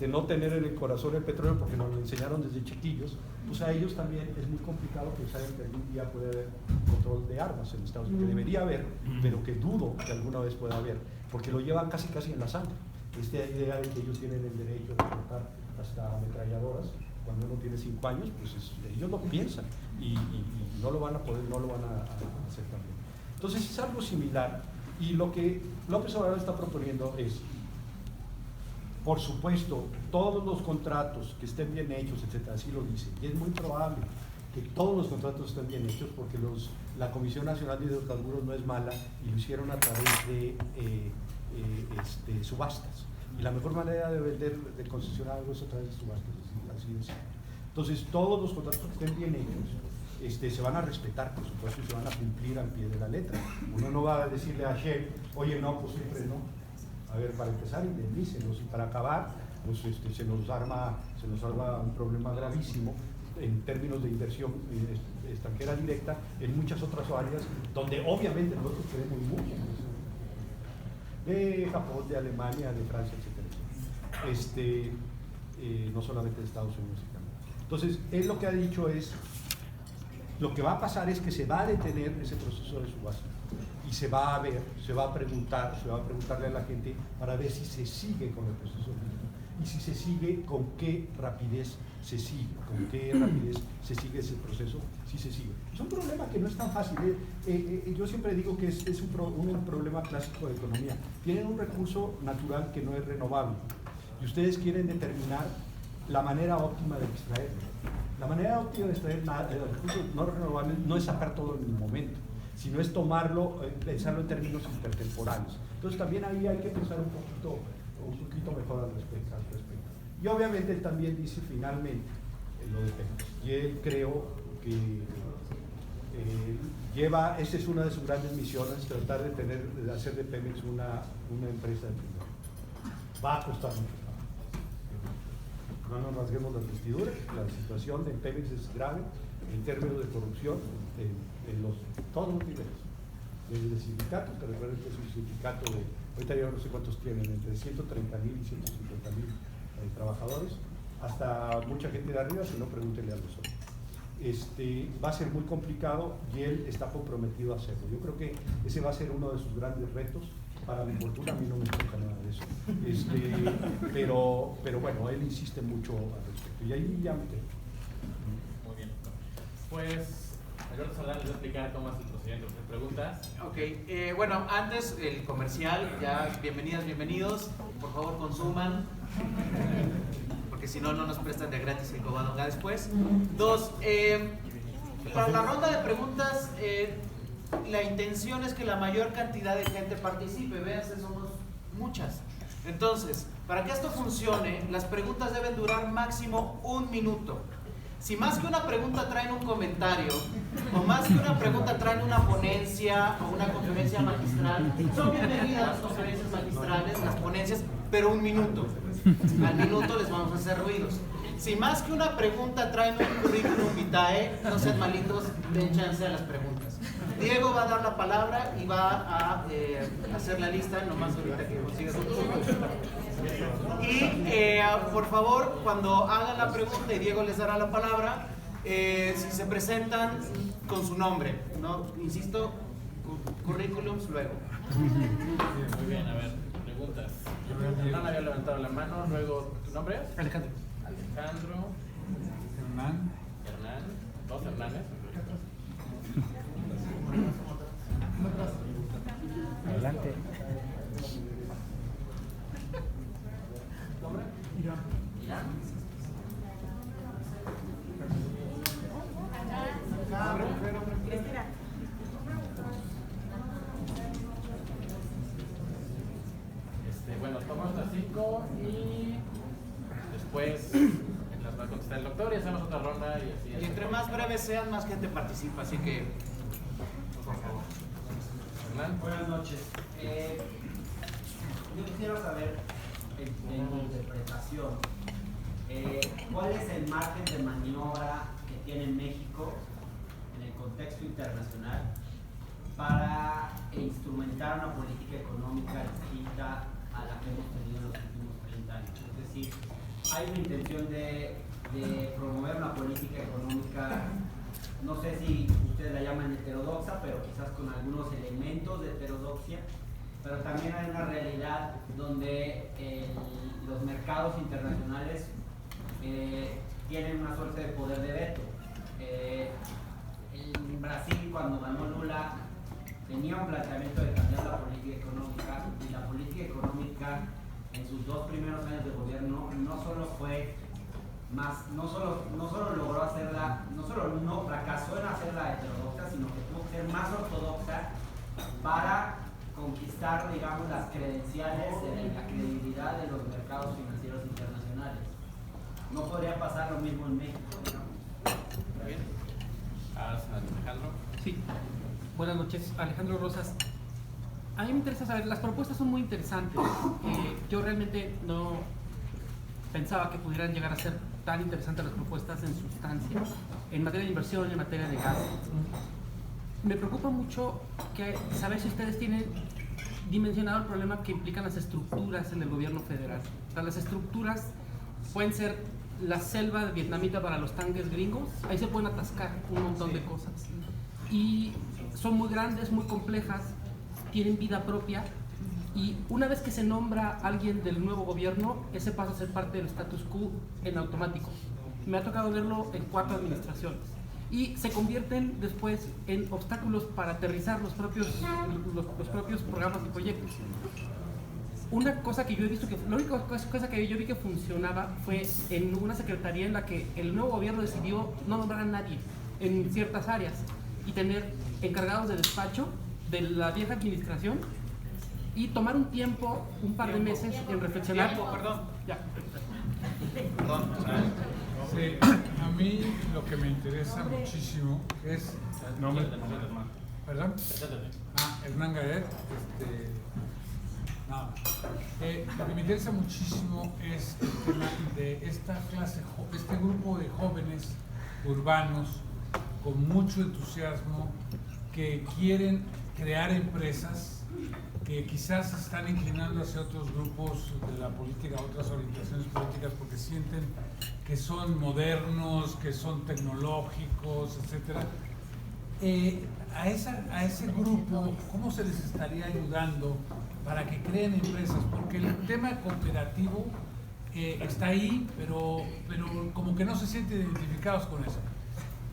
no tener en el corazón el petróleo porque nos lo enseñaron desde chiquillos, pues a ellos también es muy complicado pensar en que algún día puede haber control de armas en Estados Unidos, que debería haber, pero que dudo que alguna vez pueda haber, porque lo llevan casi en la sangre. Esta idea de que ellos tienen el derecho de portar hasta ametralladoras cuando uno tiene 5 años, pues ellos lo piensan y no lo van a poder, no lo van a hacer también. Entonces es algo similar, y lo que López Obrador está proponiendo es, por supuesto, todos los contratos que estén bien hechos, etcétera, así lo dice, y es muy probable que todos los contratos estén bien hechos porque la Comisión Nacional de Hidrocarburos no es mala y lo hicieron a través de subastas. Y la mejor manera de vender, de concesionar algo es a través de subastas, así de simple. Entonces, todos los contratos que estén bien hechos se van a respetar, por supuesto, y se van a cumplir al pie de la letra. Uno no va a decirle a Shell, oye, no, pues siempre no. A ver, para empezar, indemnícenos, y para acabar, pues se nos arma un problema gravísimo en términos de inversión extranjera directa en muchas otras áreas donde obviamente nosotros queremos mucho, de Japón, de Alemania, de Francia, etcétera, no solamente de Estados Unidos y Canadá. Entonces, él lo que ha dicho es, lo que va a pasar es que se va a detener ese proceso de subasta y se va a ver, se va a preguntarle a la gente para ver si se sigue con el proceso mismo y si se sigue, con qué rapidez se sigue, ese proceso, si se sigue. Es un problema que no es tan fácil. Yo siempre digo que es un problema clásico de economía. Tienen un recurso natural que no es renovable y ustedes quieren determinar la manera óptima de extraerlo. La manera óptima de extraer recursos no renovables no es sacar todo en el momento, sino es tomarlo, pensarlo en términos intertemporales. Entonces también ahí hay que pensar un poquito mejor al respecto. Y obviamente él también dice finalmente lo de Pemex. Y él creo que esa es una de sus grandes misiones, tratar de hacer de Pemex una empresa de primera. Va a costar mucho trabajo. No nos rasguemos las vestiduras, la situación de Pemex es grave en términos de corrupción en todos los niveles. Desde el sindicato, que recuerden que es un sindicato de, ahorita ya no sé cuántos tienen, entre 130,000 y 150,000 trabajadores, hasta mucha gente de arriba, si no pregúntenle a los otros. Va a ser muy complicado y él está comprometido a hacerlo. Yo creo que ese va a ser uno de sus grandes retos. Para mi fortuna, a mí no me toca nada de eso. Pero bueno, él insiste mucho al respecto. Y ahí ya me quedo. Muy bien. Pues, Alberto Saldana les voy a explicar cómo es el procedimiento de preguntas. Ok, bueno, antes el comercial, ya bienvenidas, bienvenidos. Por favor, consuman, porque si no, no nos prestan de gratis el cobadonga después. 2, para la ronda de preguntas, la intención es que la mayor cantidad de gente participe. Véanse, somos muchas. Entonces, para que esto funcione, las preguntas deben durar máximo 1 minuto. Si más que una pregunta traen un comentario, o más que una pregunta traen una ponencia o una conferencia magistral, son bienvenidas las conferencias magistrales, las ponencias, pero 1 minuto. Al minuto les vamos a hacer ruidos. Si más que una pregunta traen un currículum vitae, no sean malitos, den chance a las preguntas. Diego va a dar la palabra y va a hacer la lista, nomás ahorita que consiga su turno. Y por favor, cuando hagan la pregunta y Diego les dará la palabra, si se presentan con su nombre, ¿no? Insisto, currículums luego. Muy bien, a ver, preguntas. Hernán había levantado la mano, luego, ¿tu nombre es? Alejandro. Alejandro. Hernán. Dos Hernanes. Adelante. ¿Nombre? Irán. Irán. Bueno, tomamos las 5 y después las va a contestar el doctor y hacemos otra ronda y así. Y entre más breves sean, más gente participa, así que, por favor. Hernán. Buenas noches. Yo quisiera saber, en mi interpretación, ¿Cuál es el margen de maniobra que tiene México en el contexto internacional para instrumentar una política económica distinta a la que hemos tenido en los últimos 30 años? Es decir, hay una intención de promover una política económica, no sé si ustedes la llaman heterodoxa, pero quizás con algunos elementos de heterodoxia, pero también hay una realidad donde los mercados internacionales tienen una suerte de poder de veto. En Brasil, cuando ganó Lula, tenía un planteamiento de cambiar la política económica, y la política económica en sus 2 primeros años de gobierno no solo fue más, no solo logró hacerla, no solo no fracasó en hacerla heterodoxa, sino que tuvo que ser más ortodoxa para conquistar, digamos, las credenciales de la credibilidad de los mercados financieros internacionales. No podría pasar lo mismo en México, digamos. ¿Está bien? Alejandro. Sí, buenas noches, Alejandro Rosas. A mí me interesa saber, las propuestas son muy interesantes. Yo realmente no pensaba que pudieran llegar a ser tan interesantes las propuestas en sustancia, en materia de inversión y en materia de gasto. Me preocupa mucho saber si ustedes tienen dimensionado el problema que implican las estructuras en el gobierno federal. O sea, las estructuras pueden ser la selva vietnamita para los tanques gringos, ahí se pueden atascar un montón de cosas. Y son muy grandes, muy complejas, tienen vida propia, y una vez que se nombra alguien del nuevo gobierno, ese pasa a ser parte del status quo en automático. Me ha tocado verlo en 4 administraciones. Y se convierten después en obstáculos para aterrizar los propios programas y proyectos. Una cosa que yo he visto la única cosa que yo vi que funcionaba fue en una secretaría en la que el nuevo gobierno decidió no nombrar a nadie en ciertas áreas y tener encargados de despacho de la vieja administración y tomar un tiempo, un par de meses en reflexionar. Perdón. Ya. Perdón. Sí, a mí lo que me interesa muchísimo es... ¿Perdón? Hernán Garet. Lo que me interesa muchísimo es el tema de esta clase, este grupo de jóvenes urbanos con mucho entusiasmo que quieren crear empresas, que quizás se están inclinando hacia otros grupos de la política, otras orientaciones políticas, porque sienten que son modernos, que son tecnológicos, etc. A ese grupo, ¿cómo se les estaría ayudando para que creen empresas? Porque el tema cooperativo está ahí, pero como que no se sienten identificados con eso.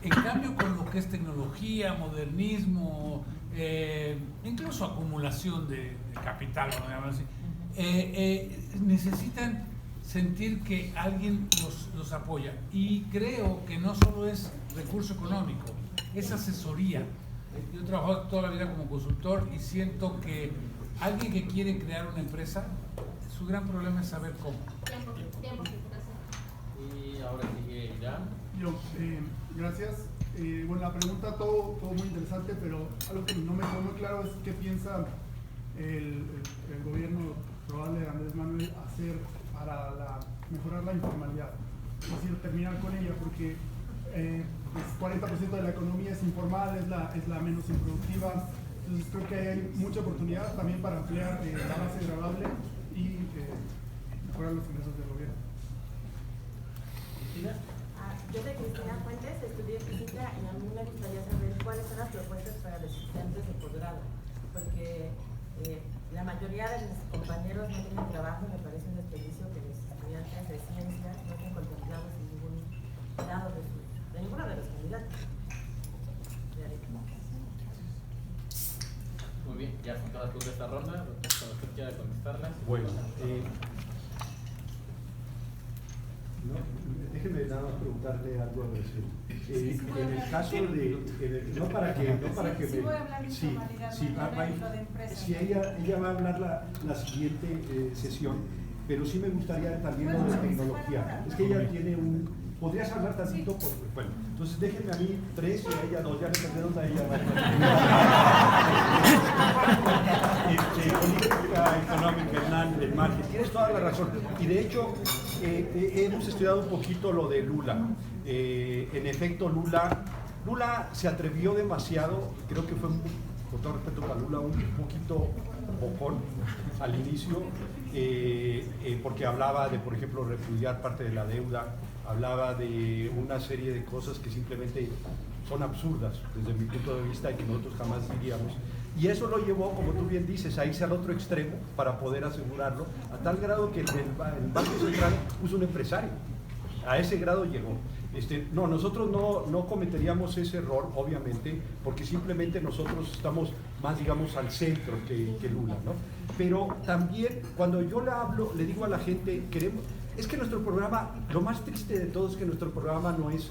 En cambio, con lo que es tecnología, modernismo, incluso acumulación de capital, vamos a decir, necesitan sentir que alguien los apoya. Y creo que no solo es recurso económico, es asesoría. Yo he trabajado toda la vida como consultor y siento que alguien que quiere crear una empresa, su gran problema es saber cómo. Tiempo. Y ahora sigue Irán. Gracias. Bueno, la pregunta todo muy interesante, pero algo que no me quedó muy claro es qué piensa el gobierno probable de Andrés Manuel hacer para mejorar la informalidad, es decir, terminar con ella, porque el 40% de la economía es informal, es la menos improductiva. Entonces creo que hay mucha oportunidad también para ampliar la base gravable y mejorar los ingresos del gobierno. ¿Cristina? Yo soy Cristina Fuentes, estudié física y a mí me gustaría saber cuáles son las propuestas para los estudiantes de posgrado, porque la mayoría de mis compañeros no tienen trabajo. Me parece un desperdicio que los estudiantes de ciencias no estén contemplados en ningún lado de ninguno de los candidatos. Muy bien, ya son todas tus de esta ronda, cuando usted quiera contestarlas. Bueno, déjeme nada más preguntarle algo a Brasil. En el caso de, no para que sí, voy a hablar de informalidad, si ella va a hablar la siguiente sesión, pero sí me gustaría también lo de tecnología. Es que ella tiene ¿podrías hablar tantito? Sí. Bueno, entonces déjenme a mí 3 y a ella 2, ya me perdieron a ella. Política económica, Hernán, el margen, tienes toda la razón. Y de hecho, hemos estudiado un poquito lo de Lula. En efecto, Lula se atrevió demasiado, creo que fue, con todo respeto para Lula, un poquito bocón al inicio, porque hablaba de, por ejemplo, repudiar parte de la deuda, hablaba de una serie de cosas que simplemente son absurdas desde mi punto de vista y que nosotros jamás diríamos. Y eso lo llevó, como tú bien dices, a irse al otro extremo para poder asegurarlo, a tal grado que el Banco Central puso un empresario. A ese grado llegó. No, nosotros no cometeríamos ese error, obviamente, porque simplemente nosotros estamos más, digamos, al centro que Lula, ¿no? Pero también, cuando yo le digo a la gente, es que nuestro programa, lo más triste de todo es que nuestro programa no es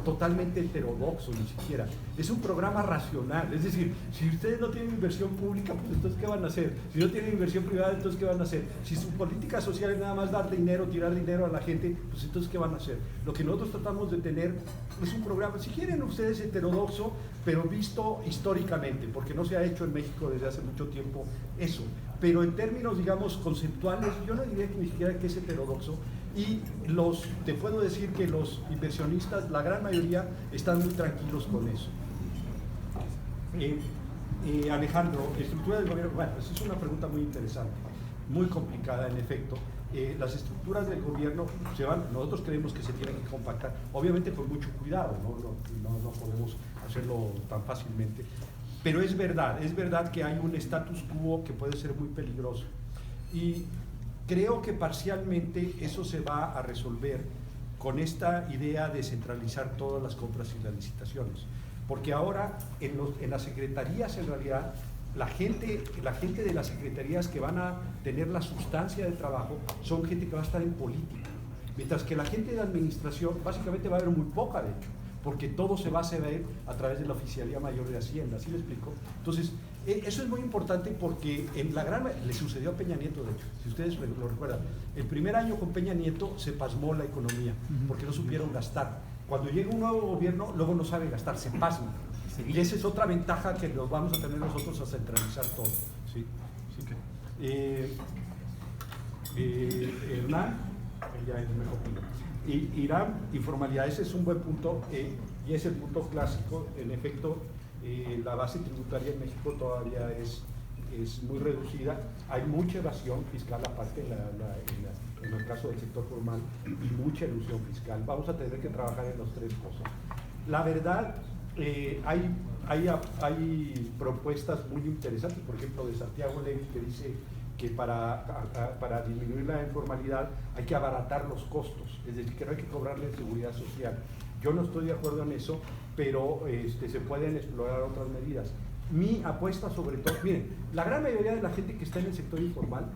totalmente heterodoxo, ni siquiera. Es un programa racional. Es decir, si ustedes no tienen inversión pública, pues entonces ¿qué van a hacer? Si no tienen inversión privada, entonces ¿qué van a hacer? Si su política social es nada más dar dinero, tirar dinero a la gente, pues entonces ¿qué van a hacer? Lo que nosotros tratamos de tener es un programa, si quieren ustedes, heterodoxo, pero visto históricamente, porque no se ha hecho en México desde hace mucho tiempo eso. Pero en términos, digamos, conceptuales, yo no diría que ni siquiera que es heterodoxo. Y te puedo decir que los inversionistas, la gran mayoría, están muy tranquilos con eso. Alejandro, estructura del gobierno, bueno, esa es una pregunta muy interesante, muy complicada en efecto. Las estructuras del gobierno nosotros creemos que se tienen que compactar, obviamente con mucho cuidado, no podemos hacerlo tan fácilmente, pero es verdad que hay un status quo que puede ser muy peligroso. Y creo que parcialmente eso se va a resolver con esta idea de centralizar todas las compras y las licitaciones. Porque ahora en las secretarías, en realidad, la gente de las secretarías que van a tener la sustancia del trabajo son gente que va a estar en política. Mientras que la gente de administración básicamente va a haber muy poca, de hecho, porque todo se va a hacer a través de la Oficialía Mayor de Hacienda, ¿sí me explico? Entonces, eso es muy importante porque le sucedió a Peña Nieto, de hecho, si ustedes lo recuerdan. El primer año con Peña Nieto se pasmó la economía, porque no supieron gastar. Cuando llega un nuevo gobierno, luego no sabe gastar, se pasma. Y esa es otra ventaja que nos vamos a tener nosotros a centralizar todo. ¿Sí? Hernán, ya es mejor que Irán, informalidad, ese es un buen punto, y es el punto clásico. En efecto, la base tributaria en México todavía es muy reducida, hay mucha evasión fiscal aparte en el caso del sector formal y mucha elusión fiscal. Vamos a tener que trabajar en las tres cosas. La verdad, hay propuestas muy interesantes, por ejemplo de Santiago Levy, que dice que para disminuir la informalidad hay que abaratar los costos, es decir, que no hay que cobrarle seguridad social. Yo no estoy de acuerdo en eso, pero se pueden explorar otras medidas. Mi apuesta sobre todo, miren, la gran mayoría de la gente que está en el sector informal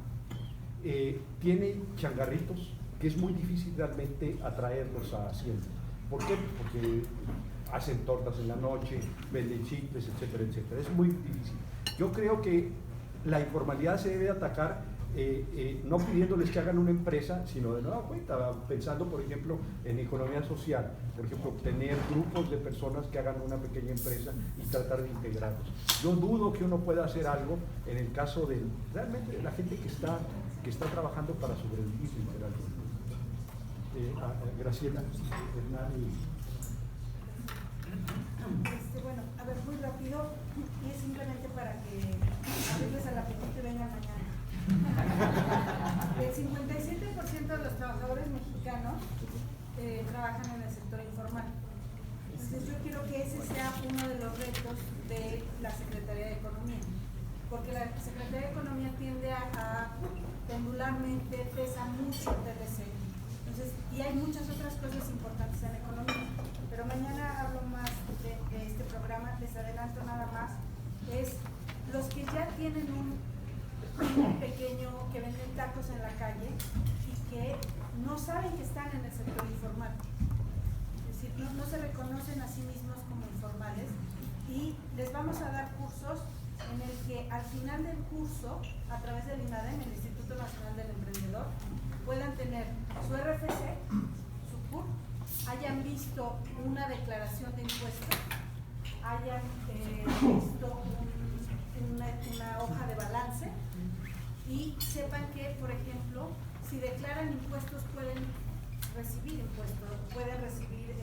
tiene changarritos que es muy difícil realmente atraerlos a Hacienda. ¿Por qué? Porque hacen tortas en la noche, venden chicles, etcétera, etcétera. Es muy difícil. Yo creo que la informalidad se debe atacar no pidiéndoles que hagan una empresa, sino de nueva cuenta, pensando, por ejemplo, en economía social, por ejemplo, tener grupos de personas que hagan una pequeña empresa y tratar de integrarlos. Yo dudo que uno pueda hacer algo en el caso de realmente de la gente que está trabajando para sobrevivir, literalmente. Graciela, Hernán bueno, a ver, muy rápido, y es simplemente para que abrirles al apetito y vengan mañana. El 57% de los trabajadores mexicanos trabajan en el sector informal. Entonces yo quiero que ese sea uno de los retos de la Secretaría de Economía, porque la Secretaría de Economía tiende a pendularmente pesa mucho el TLC. Entonces, y hay muchas otras cosas importantes en la economía, pero mañana hablo más de este programa. Les adelanto nada más, es los que ya tienen un pequeño, que venden tacos en la calle y que no saben que están en el sector informal, es decir, no se reconocen a sí mismos como informales, y les vamos a dar cursos en el que al final del curso, a través del INADEM, el Instituto Nacional del Emprendedor, puedan tener su RFC, su CUR, hayan visto una declaración de impuestos, hayan visto una hoja de balance y sepan que, por ejemplo, si declaran impuestos pueden recibir impuestos, pueden recibir,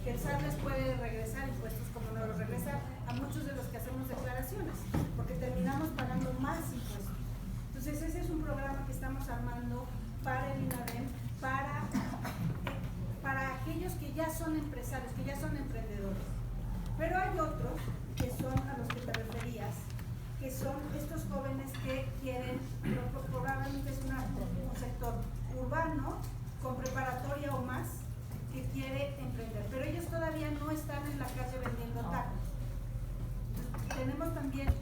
que el SAT les puede regresar impuestos como no los regresa a muchos de los que hacemos declaraciones, porque terminamos pagando más impuestos. Entonces ese es un programa que estamos armando para el INADEM, para aquellos que ya son empresarios, que ya son emprendedores. Pero hay otros, que son a los que te referías, que son estos jóvenes que quieren, probablemente es un sector urbano, con preparatoria o más, que quiere emprender, pero ellos todavía no están en la calle vendiendo tacos. Tenemos también,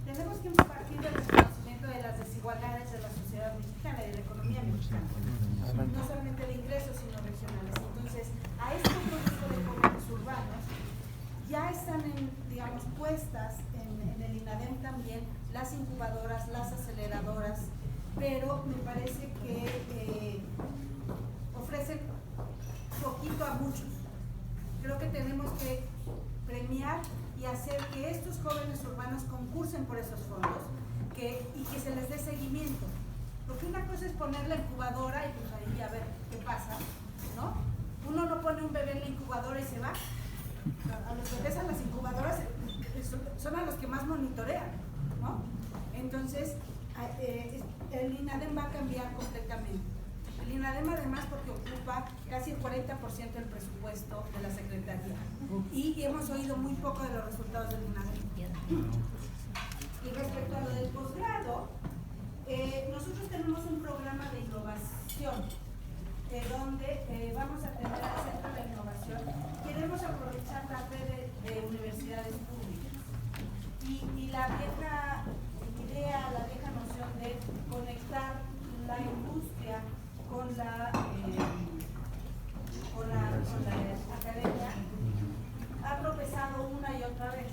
tenemos que partir del reconocimiento de las desigualdades de la sociedad mexicana y de la economía mexicana, no solamente de ingresos, sino regionales. Entonces, a este grupo de jóvenes urbanos ya están, digamos, puestas en el INADEM también las incubadoras, las aceleradoras, pero me parece que ofrecen poquito a muchos. Creo que tenemos que premiar y hacer que estos jóvenes urbanos concursen por esos fondos y que se les dé seguimiento. Porque una cosa es poner la incubadora y pues ahí a ver qué pasa, ¿no? Uno no pone un bebé en la incubadora y se va. A los bebés a las incubadoras son a los que más monitorean, ¿no? Entonces, el INADEM va a cambiar completamente. El INADEM además porque ocupa casi el 40% del presupuesto de la Secretaría y hemos oído muy poco de los resultados del INADEM. Y respecto a lo del posgrado, nosotros tenemos un programa de innovación donde vamos a tener el Centro de Innovación. Queremos aprovechar la red de universidades públicas y la vieja idea, la vieja noción de conectar la industria con la academia ha tropezado una y otra vez,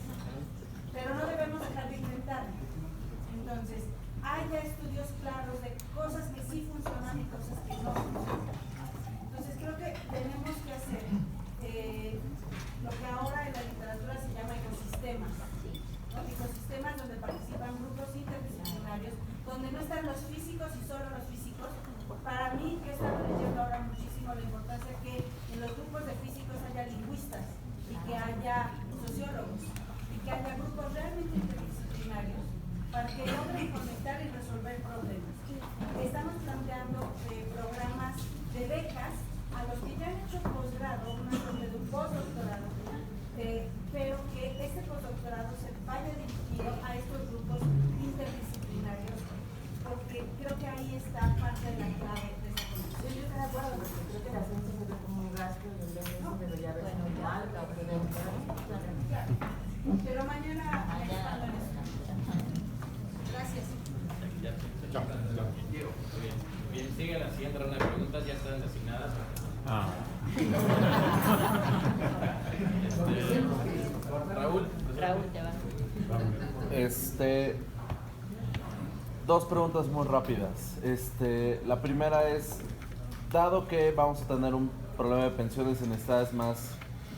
pero no debemos dejar de intentarlo. Entonces, hay ya estudios claros de cosas que sí funcionan y cosas que no funcionan. Entonces, creo que tenemos que hacer lo que ahora en la literatura se llama ecosistemas, ¿no? Ecosistemas donde participan grupos interdisciplinarios, donde no están los físicos y solo los físicos. Para mí, que he estado leyendo ahora muchísimo la importancia que en los grupos de físicos haya lingüistas y que haya sociólogos y que haya grupos realmente interdisciplinarios para que logren conectar y resolver problemas. Estamos planteando programas de becas a los que ya han hecho posgrado, una suerte de un postdoctorado, pero que este postdoctorado se vaya dirigido a estos grupos interdisciplinarios, porque creo que ahí está parte de la clave de esta condición. Yo estoy de acuerdo, porque creo que la ciencia se ve como un gasto y el no debería haber sido alta o pero mañana expando en eso. Gracias. Diego, muy bien. Bien, sigue la siguiente ronda de preguntas, ya están asignadas. Raúl, te va. Dos preguntas muy rápidas. La primera es, dado que vamos a tener un problema de pensiones en estados más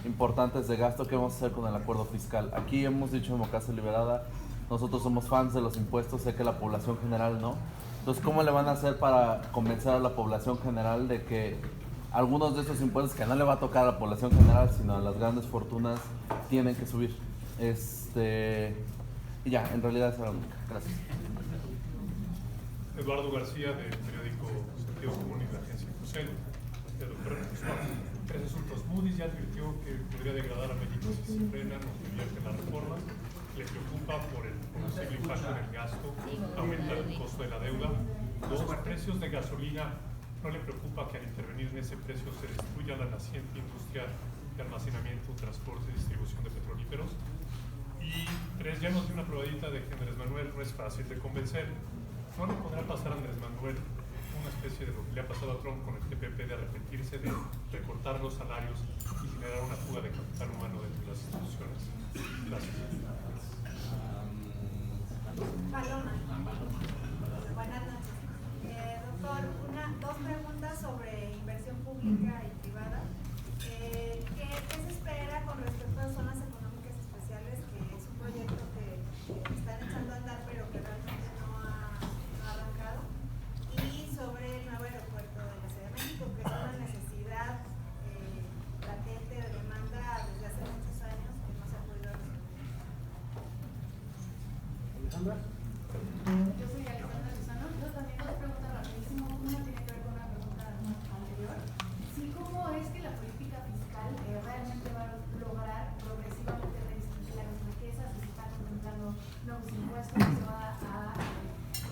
importantes de gasto, ¿qué vamos a hacer con el acuerdo fiscal? Aquí hemos dicho en Democracia Liberada, nosotros somos fans de los impuestos, sé que la población general no. Entonces, ¿cómo le van a hacer para convencer a la población general de que algunos de esos impuestos que no le va a tocar a la población general, sino a las grandes fortunas, tienen que subir? Y ya, en realidad esa es la única. Gracias. Eduardo García, del periódico Sentido Común y de la agencia Crucero. El doctor tres asuntos. Moody's ya advirtió que podría degradar a México si se frenan o se invierten las reformas. Le preocupa por el posible impacto en el gasto, aumentar el costo de la deuda. Dos, precios de gasolina. ¿No le preocupa que al intervenir en ese precio se destruya la naciente industria de almacenamiento, transporte y distribución de petrolíferos? Y tres, ya nos dio una probadita de que Andrés Manuel no es fácil de convencer. ¿No le podrá pasar a Andrés Manuel una especie de lo que le ha pasado a Trump con el TPP, de arrepentirse de recortar los salarios y generar una fuga de capital humano dentro de las instituciones? Gracias. Paloma. Buenas noches. Doctor, dos preguntas sobre inversión pública y privada. ¿Qué se espera con respecto a zonas económicas especiales, que es un proyecto que están echando a andar pero que realmente no ha arrancado? Y Alejandra? Yo soy Alejandra Lozano. Yo también dos preguntas rapidísimo. Una tiene que ver con una pregunta anterior. Sí, ¿cómo es que la política fiscal realmente va a lograr progresivamente redistribuir las riquezas? Se está contemplando nuevos impuestos, se va a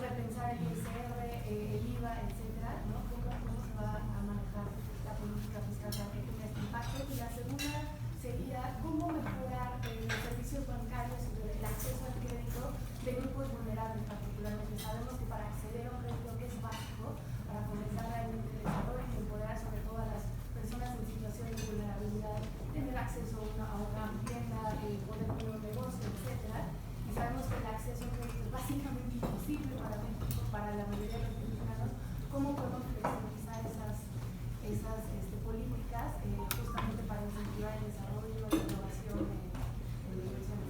repensar el ISR, el IVA, etcétera, ¿no? ¿Cómo se va a manejar la política fiscal para que tenga este impacto? Y la segunda sería cómo mejorar los servicios bancarios y el acceso al crédito de grupos vulnerables particularmente. Sabemos que para acceder a un crédito que es básico, para comenzar realmente el desarrollo y empoderar sobre todo a las personas en situación de vulnerabilidad, tener acceso a una vivienda, poder tener un negocio, etcétera. Y sabemos que el acceso a un crédito es básicamente imposible para México, para la mayoría de los mexicanos. ¿Cómo podemos flexibilizar esas políticas justamente para incentivar el desarrollo, la innovación en la inversión?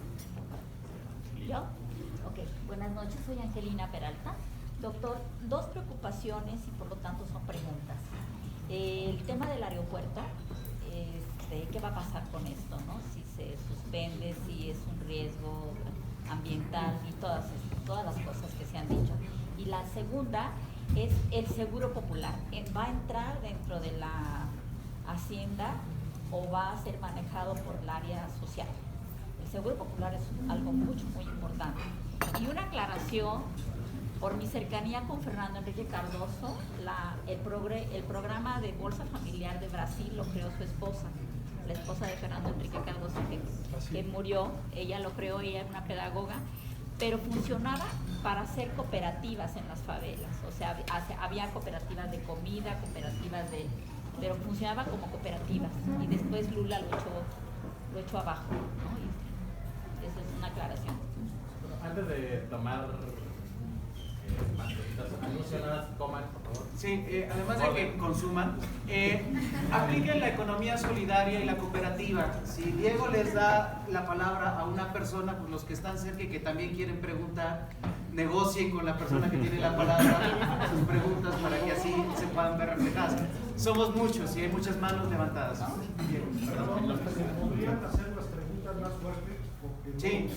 ¿Yo? Ok, buenas noches, soy Angelina Peralta. Doctor, dos preocupaciones y por lo tanto son preguntas. El tema del aeropuerto, ¿qué va a pasar con esto, no? Si se suspende, si es un riesgo ambiental y todas las cosas que se han dicho. Y la segunda es el seguro popular. ¿Va a entrar dentro de la Hacienda o va a ser manejado por el área social? El seguro popular es algo muy importante. Y una aclaración, por mi cercanía con Fernando Henrique Cardoso, el programa de Bolsa Familiar de Brasil lo creó su esposa, la esposa de Fernando Henrique Cardoso, que murió. Ella lo creó, ella era una pedagoga, pero funcionaba para hacer cooperativas en las favelas. O sea, había cooperativas de comida, pero funcionaba como cooperativas. Y después Lula lo echó abajo, ¿no? Y esa es una aclaración. Antes de tomar más preguntas, anunciadas, coman, por favor. Sí, además de que consuman, apliquen la economía solidaria y la cooperativa. Si Diego les da la palabra a una persona, pues los que están cerca y que también quieren preguntar, negocien con la persona que tiene la palabra sus preguntas para que así se puedan ver reflejadas. Somos muchos y hay muchas manos levantadas. Diego, perdón. ¿Podrían hacer las preguntas más fuertes? Sí,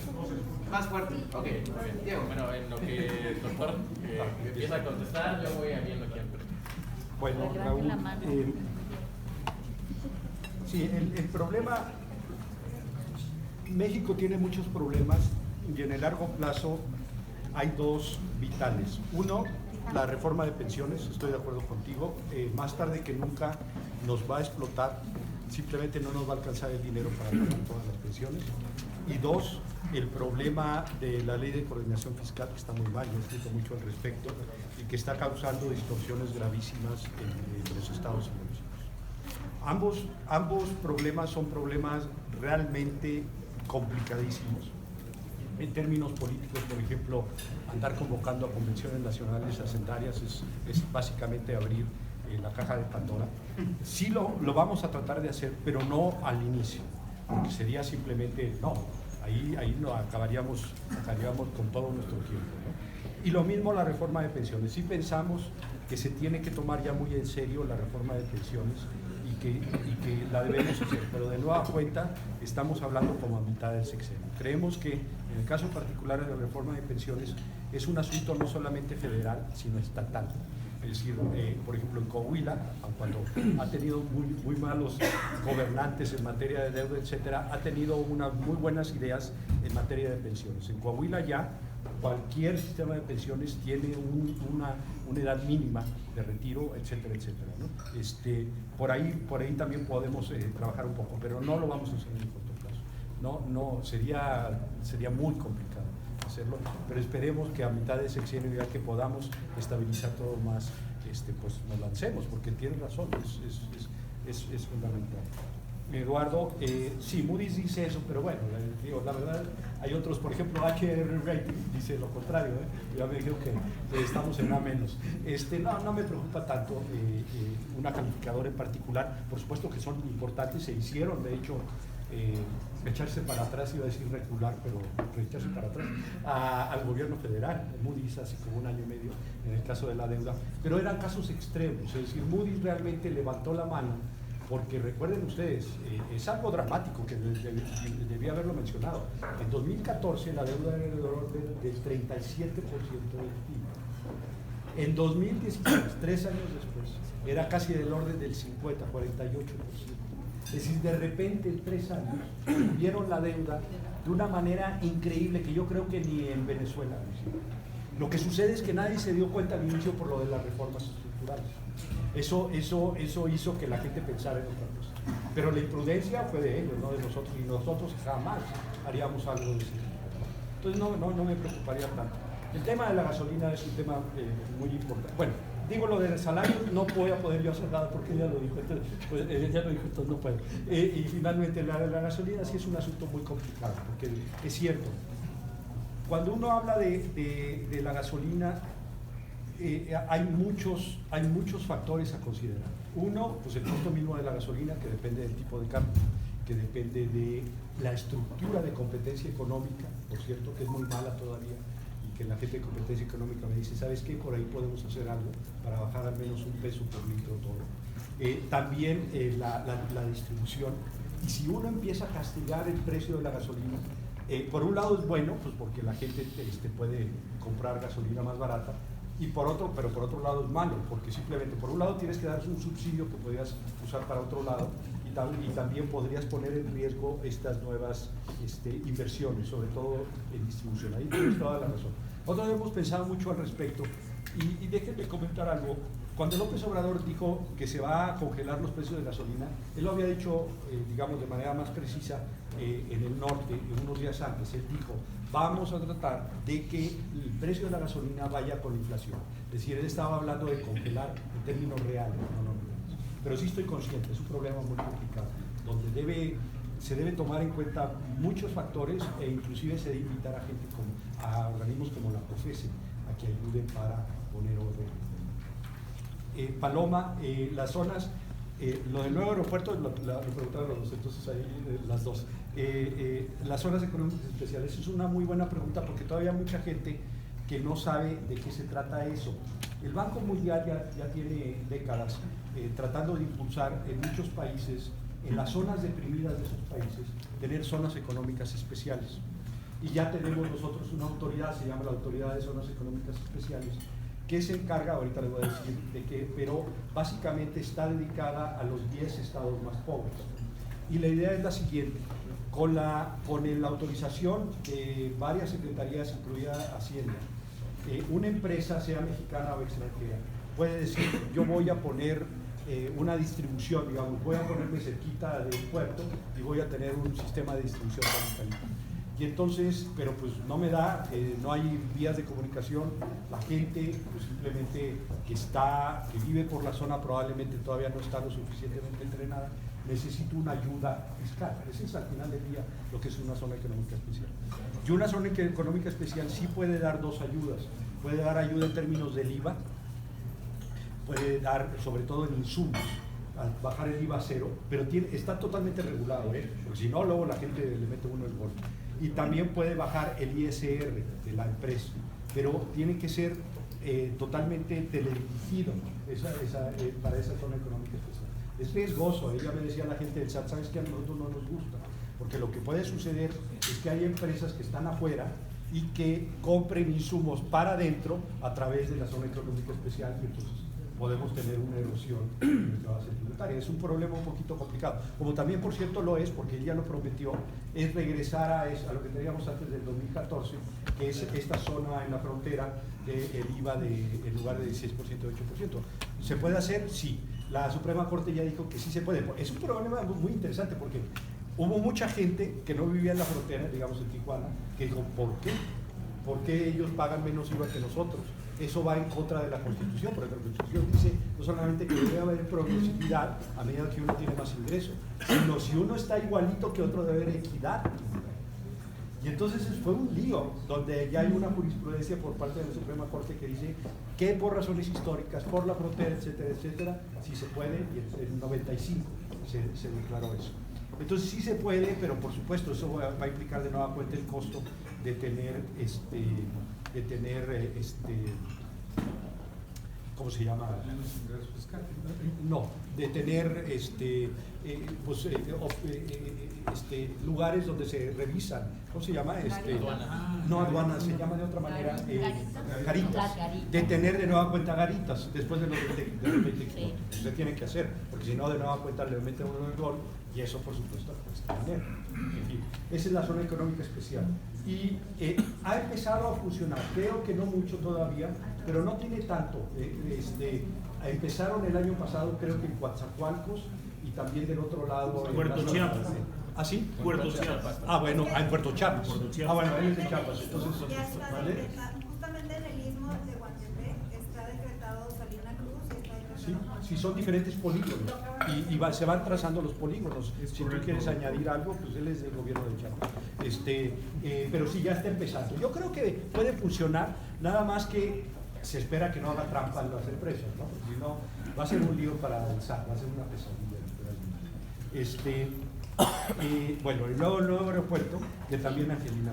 más fuerte. Ok, muy bien. Diego, bueno, en lo que el doctor empieza a contestar, yo voy viendo quién. Bueno, Raúl, sí, el problema, México tiene muchos problemas y en el largo plazo hay dos vitales. Uno, la reforma de pensiones, estoy de acuerdo contigo, más tarde que nunca nos va a explotar, simplemente no nos va a alcanzar el dinero para pagar todas las pensiones. Y dos, el problema de la ley de coordinación fiscal, que está muy mal, yo he escrito mucho al respecto, y que está causando distorsiones gravísimas en los estados y municipios. Ambos problemas son problemas realmente complicadísimos. En términos políticos, por ejemplo, andar convocando a convenciones nacionales hacendarias es básicamente abrir la caja de Pandora. Sí lo vamos a tratar de hacer, pero no al inicio, porque sería simplemente, no, ahí no acabaríamos con todo nuestro tiempo, ¿no? Y lo mismo la reforma de pensiones. Sí pensamos que se tiene que tomar ya muy en serio la reforma de pensiones y que la debemos hacer, pero de nueva cuenta estamos hablando como a mitad del sexenio. Creemos que en el caso particular de la reforma de pensiones es un asunto no solamente federal, sino estatal. Es decir, por ejemplo, en Coahuila, cuando ha tenido muy malos gobernantes en materia de deuda, etcétera, ha tenido unas muy buenas ideas en materia de pensiones. En Coahuila ya cualquier sistema de pensiones tiene una edad mínima de retiro, etcétera, etcétera, ¿no? Por ahí también podemos trabajar un poco, pero no lo vamos a hacer en el corto plazo. No, sería muy complicado hacerlo, pero esperemos que a mitad de sexenio, ya que podamos estabilizar todo más, pues nos lancemos, porque tiene razón, es fundamental. Eduardo, sí, Moody's dice eso, pero bueno, digo, la verdad, hay otros, por ejemplo, HR Rating dice lo contrario, ya me dijo que estamos en A-. No me preocupa tanto una calificadora en particular, por supuesto que son importantes, se hicieron, de hecho, echarse para atrás, iba a decir recular, pero echarse para atrás al gobierno federal, Moody's hace como 1 año y medio en el caso de la deuda, pero eran casos extremos, es decir, Moody's realmente levantó la mano porque recuerden ustedes, es algo dramático que debía haberlo mencionado. En 2014 la deuda era del orden del 37% del PIB. En 2016, 3 años después, era casi del orden del 50-48%. Es decir, de repente en 3 años subieron la deuda de una manera increíble que yo creo que ni en Venezuela. Lo que sucede es que nadie se dio cuenta al inicio por lo de las reformas estructurales. Eso hizo que la gente pensara en otra cosa. Pero la imprudencia fue de ellos, no de nosotros, y nosotros jamás haríamos algo de ese tipo. Entonces no me preocuparía tanto. El tema de la gasolina es un tema muy importante. Bueno, digo lo del salario, no voy a poder yo hacer nada porque ella lo dijo, entonces, entonces no puedo. Y finalmente la gasolina sí es un asunto muy complicado, porque es cierto, cuando uno habla de la gasolina, hay muchos factores a considerar. Uno, pues el costo mismo de la gasolina, que depende del tipo de cambio, que depende de la estructura de competencia económica, por cierto, que es muy mala todavía, y que la gente de competencia económica me dice, ¿sabes qué? Por ahí podemos hacer algo para bajar al menos $1 por litro todo. También la distribución. Y si uno empieza a castigar el precio de la gasolina, por un lado es bueno, pues porque la gente puede comprar gasolina más barata, pero por otro lado es malo, porque simplemente por un lado tienes que dar un subsidio que podrías usar para otro lado, y también podrías poner en riesgo estas nuevas inversiones, sobre todo en distribución. Ahí tienes toda la razón. Nosotros hemos pensado mucho al respecto, y déjenme comentar algo. Cuando López Obrador dijo que se va a congelar los precios de gasolina, él lo había dicho, digamos, de manera más precisa en el norte, unos días antes. Él dijo, vamos a tratar de que el precio de la gasolina vaya con la inflación. Es decir, él estaba hablando de congelar en términos reales, no nominales. Pero sí estoy consciente, es un problema muy complicado, donde se debe tomar en cuenta muchos factores, e inclusive se debe invitar a gente a organismos como la PROFESE a que ayuden para poner orden. Paloma, las zonas, lo del nuevo aeropuerto lo preguntaron los dos, entonces ahí las dos. Las zonas económicas especiales es una muy buena pregunta, porque todavía hay mucha gente que no sabe de qué se trata eso. El Banco Mundial ya tiene décadas tratando de impulsar en muchos países, en las zonas deprimidas de esos países, tener zonas económicas especiales. Y ya tenemos nosotros una autoridad, se llama la Autoridad de Zonas Económicas Especiales, que se encarga, ahorita les voy a decir de qué, pero básicamente está dedicada a los 10 estados más pobres. Y la idea es la siguiente: con la autorización de varias secretarías, incluida Hacienda, una empresa, sea mexicana o extranjera, puede decir, yo voy a poner una distribución, digamos, voy a ponerme cerquita del puerto y voy a tener un sistema de distribución transparente. Y entonces, pero pues no me da, no hay vías de comunicación, la gente pues simplemente que vive por la zona probablemente todavía no está lo suficientemente entrenada, necesita una ayuda fiscal. Ese es al final del día lo que es una zona económica especial. Y una zona económica especial sí puede dar dos ayudas. Puede dar ayuda en términos del IVA, puede dar sobre todo en insumos, bajar el IVA a cero, pero está totalmente regulado, porque si no luego la gente le mete uno el golpe. Y también puede bajar el ISR de la empresa, pero tiene que ser totalmente teledirigido para esa zona económica especial. Es riesgoso, ella me decía la gente del SAT, ¿sabes qué? A nosotros no nos gusta, porque lo que puede suceder es que hay empresas que están afuera y que compren insumos para adentro a través de la zona económica especial, y entonces podemos tener una erosión de nuestra base tributaria. Es un problema un poquito complicado, como también por cierto lo es, porque ella lo prometió, es regresar a lo que teníamos antes del 2014, que es esta zona en la frontera del IVA en lugar de 16%, 8%. ¿Se puede hacer? Sí. La Suprema Corte ya dijo que sí se puede. Es un problema muy interesante, porque hubo mucha gente que no vivía en la frontera, digamos en Tijuana, que dijo, ¿por qué? ¿Por qué ellos pagan menos IVA que nosotros? Eso va en contra de la Constitución, porque la Constitución dice no solamente que debe haber progresividad a medida que uno tiene más ingresos, sino si uno está igualito que otro debe haber equidad. Y entonces fue un lío, donde ya hay una jurisprudencia por parte de la Suprema Corte que dice que por razones históricas, por la frontera, etcétera, etcétera, sí se puede, y en el 95 se declaró eso. Entonces sí se puede, pero por supuesto eso va a implicar de nueva cuenta el costo de tener ¿cómo se llama? Menos ingresos fiscales. No, de tener lugares donde se revisan, ¿cómo se llama? No aduanas, se llama de otra manera, garitas. De tener de nueva cuenta garitas, después de los 20 kilómetros. Se tiene que hacer, porque si no, de nueva cuenta le meten uno el gol, y eso, por supuesto, cuesta dinero. En fin, esa es la zona económica especial. Y ha empezado a funcionar, creo que no mucho todavía, pero no tiene tanto. Empezaron el año pasado, creo que en Coatzacoalcos, y también del otro lado. Puerto Chiapas. ¿Ah, sí? Puerto Chiapas. Ah, bueno, en Puerto Chiapas. Ah, bueno, ahí es de Chiapas. Entonces, Ya está ¿vale? decretado, justamente en el istmo de Guantepec está decretado Salina Cruz y está decretado. Sí, son diferentes polígonos y se van trazando los polígonos. Si tú quieres añadir algo, pues él es del gobierno de Chiapas. Pero sí, ya está empezando. Yo creo que puede funcionar, nada más que se espera que no haga trampa en las empresas, ¿no? Porque si no, va a ser un lío para el SAT, va a ser una pesadilla. Bueno, el nuevo aeropuerto, que también Angelina.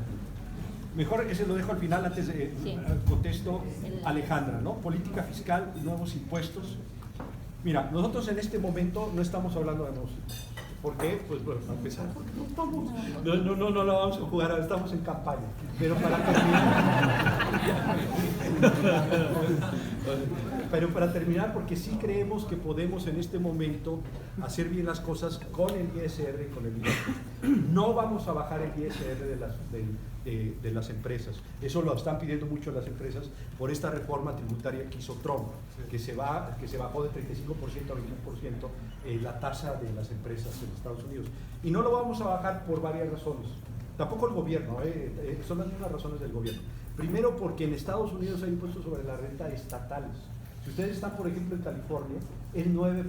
Mejor ese lo dejo al final, antes de contesto Alejandra, ¿no? Política fiscal, nuevos impuestos. Mira, nosotros en este momento no estamos hablando de nuevos impuestos. ¿Por qué? Pues bueno, para empezar, porque no lo vamos a jugar, ahora estamos en campaña. Pero para terminar, porque sí creemos que podemos en este momento hacer bien las cosas con el ISR y con el IVA. No vamos a bajar el ISR de las empresas. Eso lo están pidiendo mucho las empresas por esta reforma tributaria que hizo Trump, que se bajó de 35% a 21% la tasa de las empresas en Estados Unidos. Y no lo vamos a bajar por varias razones. Tampoco el gobierno, son las mismas razones del gobierno. Primero, porque en Estados Unidos hay impuestos sobre la renta estatales. Si ustedes están, por ejemplo, en California, es 9%.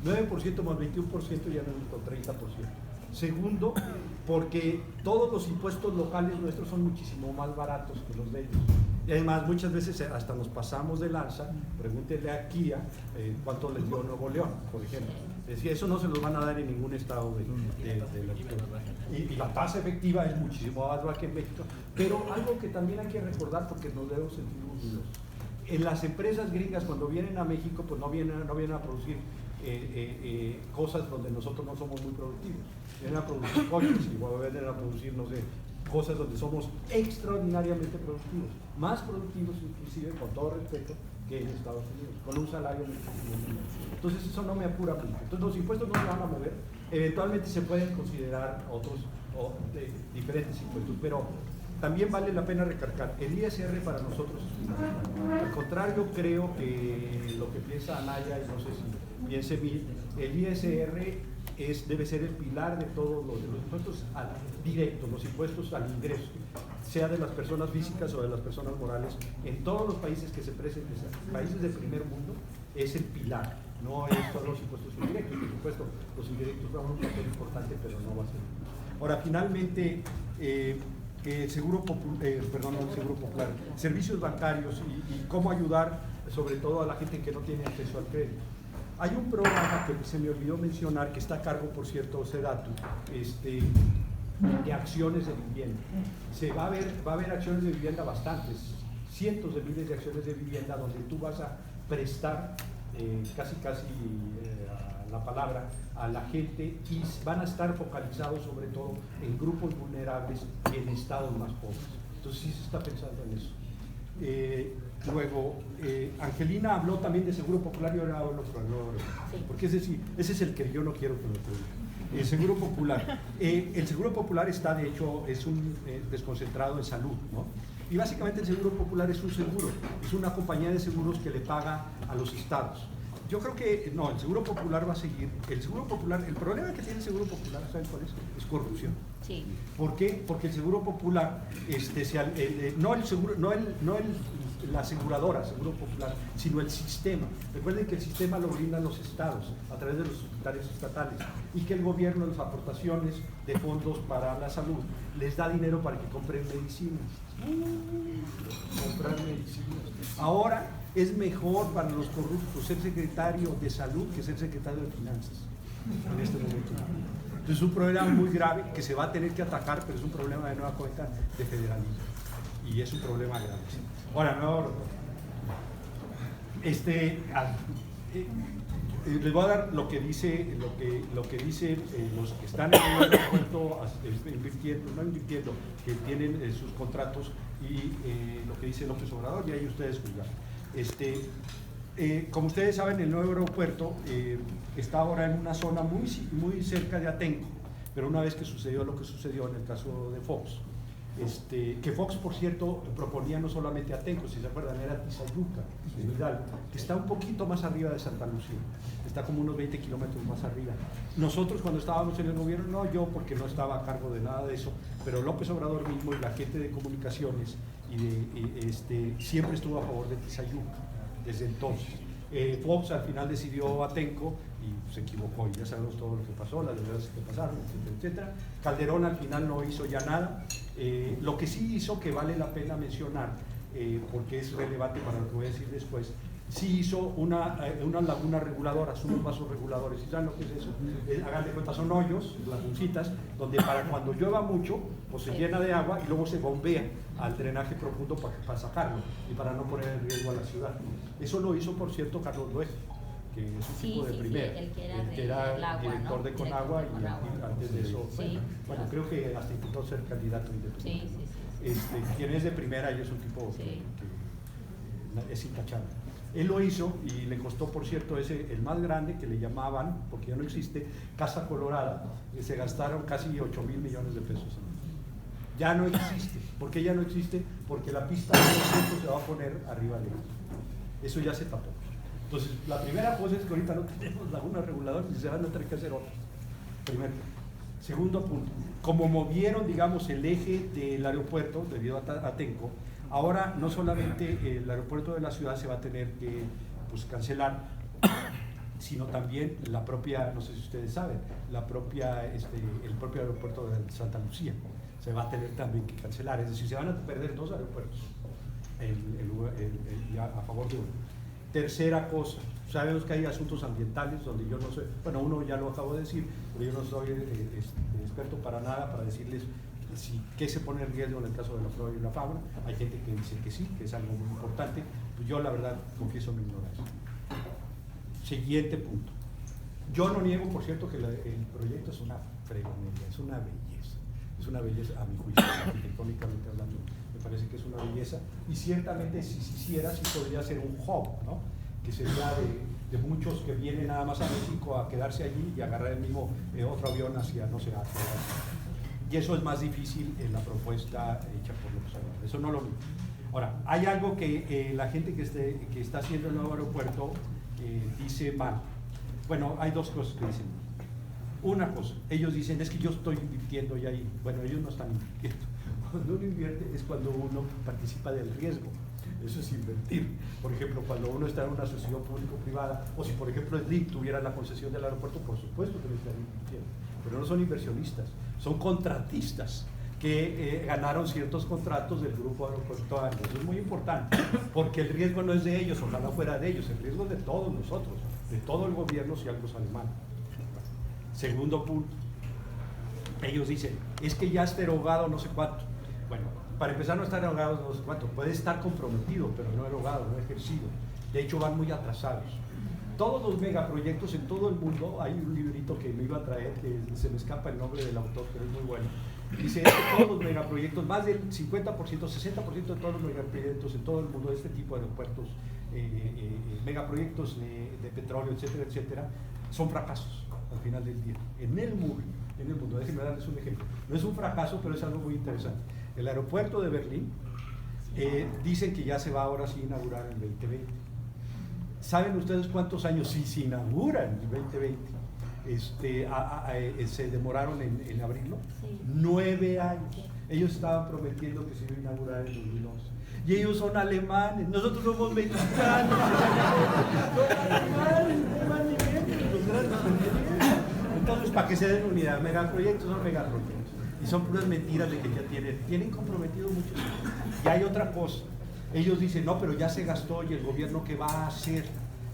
9% más 21% ya no es con 30%. Segundo, porque todos los impuestos locales nuestros son muchísimo más baratos que los de ellos. Y además, muchas veces hasta nos pasamos de lanza. Pregúntenle a Kia cuánto les dio Nuevo León, por ejemplo. Es decir, eso no se los van a dar en ningún estado de la y la tasa efectiva es muchísimo más baja que en México. Pero algo que también hay que recordar, porque nos debemos sentir orgullosos. En las empresas gringas, cuando vienen a México, pues no vienen a producir cosas donde nosotros no somos muy productivos. Vienen a producir coches y vienen a producir, no sé, cosas donde somos extraordinariamente productivos, más productivos inclusive, con todo respeto, que en Estados Unidos, con un salario muchísimo menor. Entonces eso no me apura mucho. Entonces los impuestos no se van a mover, eventualmente se pueden considerar otros diferentes impuestos, pero también vale la pena recargar, el ISR para nosotros es fundamental. Al contrario, creo que lo que piensa Anaya, y no sé si piense Mil, el ISR debe ser el pilar de todos los impuestos directos, los impuestos al ingreso, sea de las personas físicas o de las personas morales, en todos los países que se presenten, países del primer mundo, es el pilar, no es todos los impuestos indirectos. Por supuesto, los indirectos juegan un papel importante, pero no va a ser. Ahora, finalmente, Seguro Popular, servicios bancarios y cómo ayudar sobre todo a la gente que no tiene acceso al crédito. Hay un programa que se me olvidó mencionar, que está a cargo, por cierto, SEDATU, de acciones de vivienda. Va a haber acciones de vivienda bastantes, cientos de miles de acciones de vivienda donde tú vas a prestar casi la palabra a la gente y van a estar focalizados sobre todo en grupos vulnerables y en estados más pobres. Entonces sí se está pensando en eso. Luego, Angelina habló también de Seguro Popular y ahora hablo porque ese es el que yo no quiero que lo tenga. El Seguro Popular. El Seguro Popular está, de hecho, es un desconcentrado en salud, ¿no? Y básicamente el Seguro Popular es un seguro, es una compañía de seguros que le paga a los estados. Yo creo que no, el Seguro Popular va a seguir. El Seguro Popular, el problema que tiene el Seguro Popular, ¿saben cuál es? Es corrupción. Sí. ¿Por qué? Porque el Seguro Popular, la aseguradora, Seguro Popular, sino el sistema. Recuerden que el sistema lo brindan los estados a través de los hospitales estatales y que el gobierno, las aportaciones de fondos para la salud, les da dinero para que compren medicinas. Comprar medicinas. Ahora es mejor para los corruptos ser secretario de salud que ser secretario de finanzas en este momento. Entonces es un problema muy grave que se va a tener que atacar, pero es un problema de nueva cuenta de federalismo y es un problema grave. Ahora, Les voy a dar lo que dice los que están en el aeropuerto invirtiendo, que tienen sus contratos, y lo que dice López Obrador, y ahí ustedes juzgan. Como ustedes saben, el nuevo aeropuerto está ahora en una zona muy cerca de Atenco, pero una vez que sucedió lo que sucedió en el caso de Fox, que Fox, por cierto, proponía no solamente Atenco, si se acuerdan, era Tizayuca, en Hidalgo, que está un poquito más arriba de Santa Lucía, está como unos 20 kilómetros más arriba. Nosotros, cuando estábamos en el gobierno, no yo, porque no estaba a cargo de nada de eso, pero López Obrador mismo y la gente de comunicaciones siempre estuvo a favor de Tizayuca desde entonces. Fox al final decidió Atenco y se equivocó, y ya sabemos todo lo que pasó, las desgracias que pasaron, etcétera, etcétera. Calderón al final no hizo ya nada. Lo que sí hizo, que vale la pena mencionar, porque es relevante para lo que voy a decir después, sí hizo unas lagunas reguladoras, unos vasos reguladores. ¿Y saben lo que es eso? Hagan de cuenta, son hoyos, laguncitas, donde para cuando llueva mucho, pues se llena de agua y luego se bombea al drenaje profundo para sacarlo y para no poner en riesgo a la ciudad. Eso lo hizo, por cierto, Carlos Loez, que es un tipo de primera, el que era agua, director, ¿no?, de Conagua, de Conagua. y antes de eso, bueno, creo que hasta intentó ser candidato independiente. Quien es de primera y es un tipo que es intachable. Él lo hizo y le costó, por cierto, el más grande, que le llamaban, porque ya no existe, Casa Colorada, y se gastaron casi 8,000 millones de pesos. Ya no existe. ¿Por qué ya no existe? Porque la pista de los se va a poner arriba de ellos. Eso ya se tapó. Entonces, la primera cosa es que ahorita no tenemos lagunas reguladoras y se van a tener que hacer otras. Primero. Segundo punto, como movieron, digamos, el eje del aeropuerto debido a Atenco, ahora no solamente el aeropuerto de la ciudad se va a tener que cancelar, sino también la propia, no sé si ustedes saben, el propio aeropuerto de Santa Lucía se va a tener también que cancelar. Es decir, se van a perder 2 aeropuertos a favor de uno. Tercera cosa, sabemos que hay asuntos ambientales donde yo no sé, bueno, uno ya lo acabo de decir, pero yo no soy experto para nada para decirles qué se pone en riesgo en el caso de la flora y la fauna. Hay gente que dice que sí, que es algo muy importante, pues yo la verdad confieso mi ignorancia. Siguiente punto. Yo no niego, por cierto, que el proyecto es una fregonería, es una belleza a mi juicio, arquitectónicamente hablando, me parece que es una belleza, y ciertamente si se hiciera, sí podría ser un hub, ¿no?, que sería de muchos que vienen nada más a México a quedarse allí y agarrar el mismo otro avión hacia, no sé, y eso es más difícil en la propuesta hecha por López Obrador. Eso no lo vi. Ahora, hay algo que la gente que está haciendo el nuevo aeropuerto dice mal. Bueno, hay 2 cosas que dicen. Una cosa, ellos dicen, es que yo estoy invirtiendo ya ahí. Bueno, ellos no están invirtiendo. Cuando uno invierte es cuando uno participa del riesgo. Eso es invertir. Por ejemplo, cuando uno está en una asociación público-privada, o si por ejemplo Slim tuviera la concesión del aeropuerto, por supuesto que lo estarían invirtiendo. Pero no son inversionistas, son contratistas que ganaron ciertos contratos del grupo aeroportuario. Eso es muy importante, porque el riesgo no es de ellos, ojalá fuera de ellos, el riesgo es de todos nosotros, de todo el gobierno si algo sale mal. Segundo punto, ellos dicen, es que ya está erogado no sé cuánto. Bueno, para empezar, no está erogado no sé cuánto, puede estar comprometido, pero no erogado, no ejercido. De hecho, van muy atrasados. Todos los megaproyectos en todo el mundo, hay un librito que me iba a traer, que se me escapa el nombre del autor, pero es muy bueno. Dice que todos los megaproyectos, más del 50%, 60% de todos los megaproyectos en todo el mundo, de este tipo de aeropuertos, megaproyectos de petróleo, etcétera, etcétera, son fracasos al final del día. En el mundo, déjenme darles un ejemplo. No es un fracaso, pero es algo muy interesante. El aeropuerto de Berlín, dicen que ya se va ahora sí a inaugurar en el 2020. ¿Saben ustedes cuántos años se inaugura en el 2020? Se demoraron en abrirlo. Sí. 9 años. Ellos estaban prometiendo que se iba a inaugurar en 2011. Y ellos son alemanes, nosotros somos mexicanos. Entonces, para que se den unidad, megaproyectos son megaproyectos. Y son puras mentiras de que ya tienen comprometido mucho. Y hay otra cosa. Ellos dicen, no, pero ya se gastó y el gobierno, ¿qué va a hacer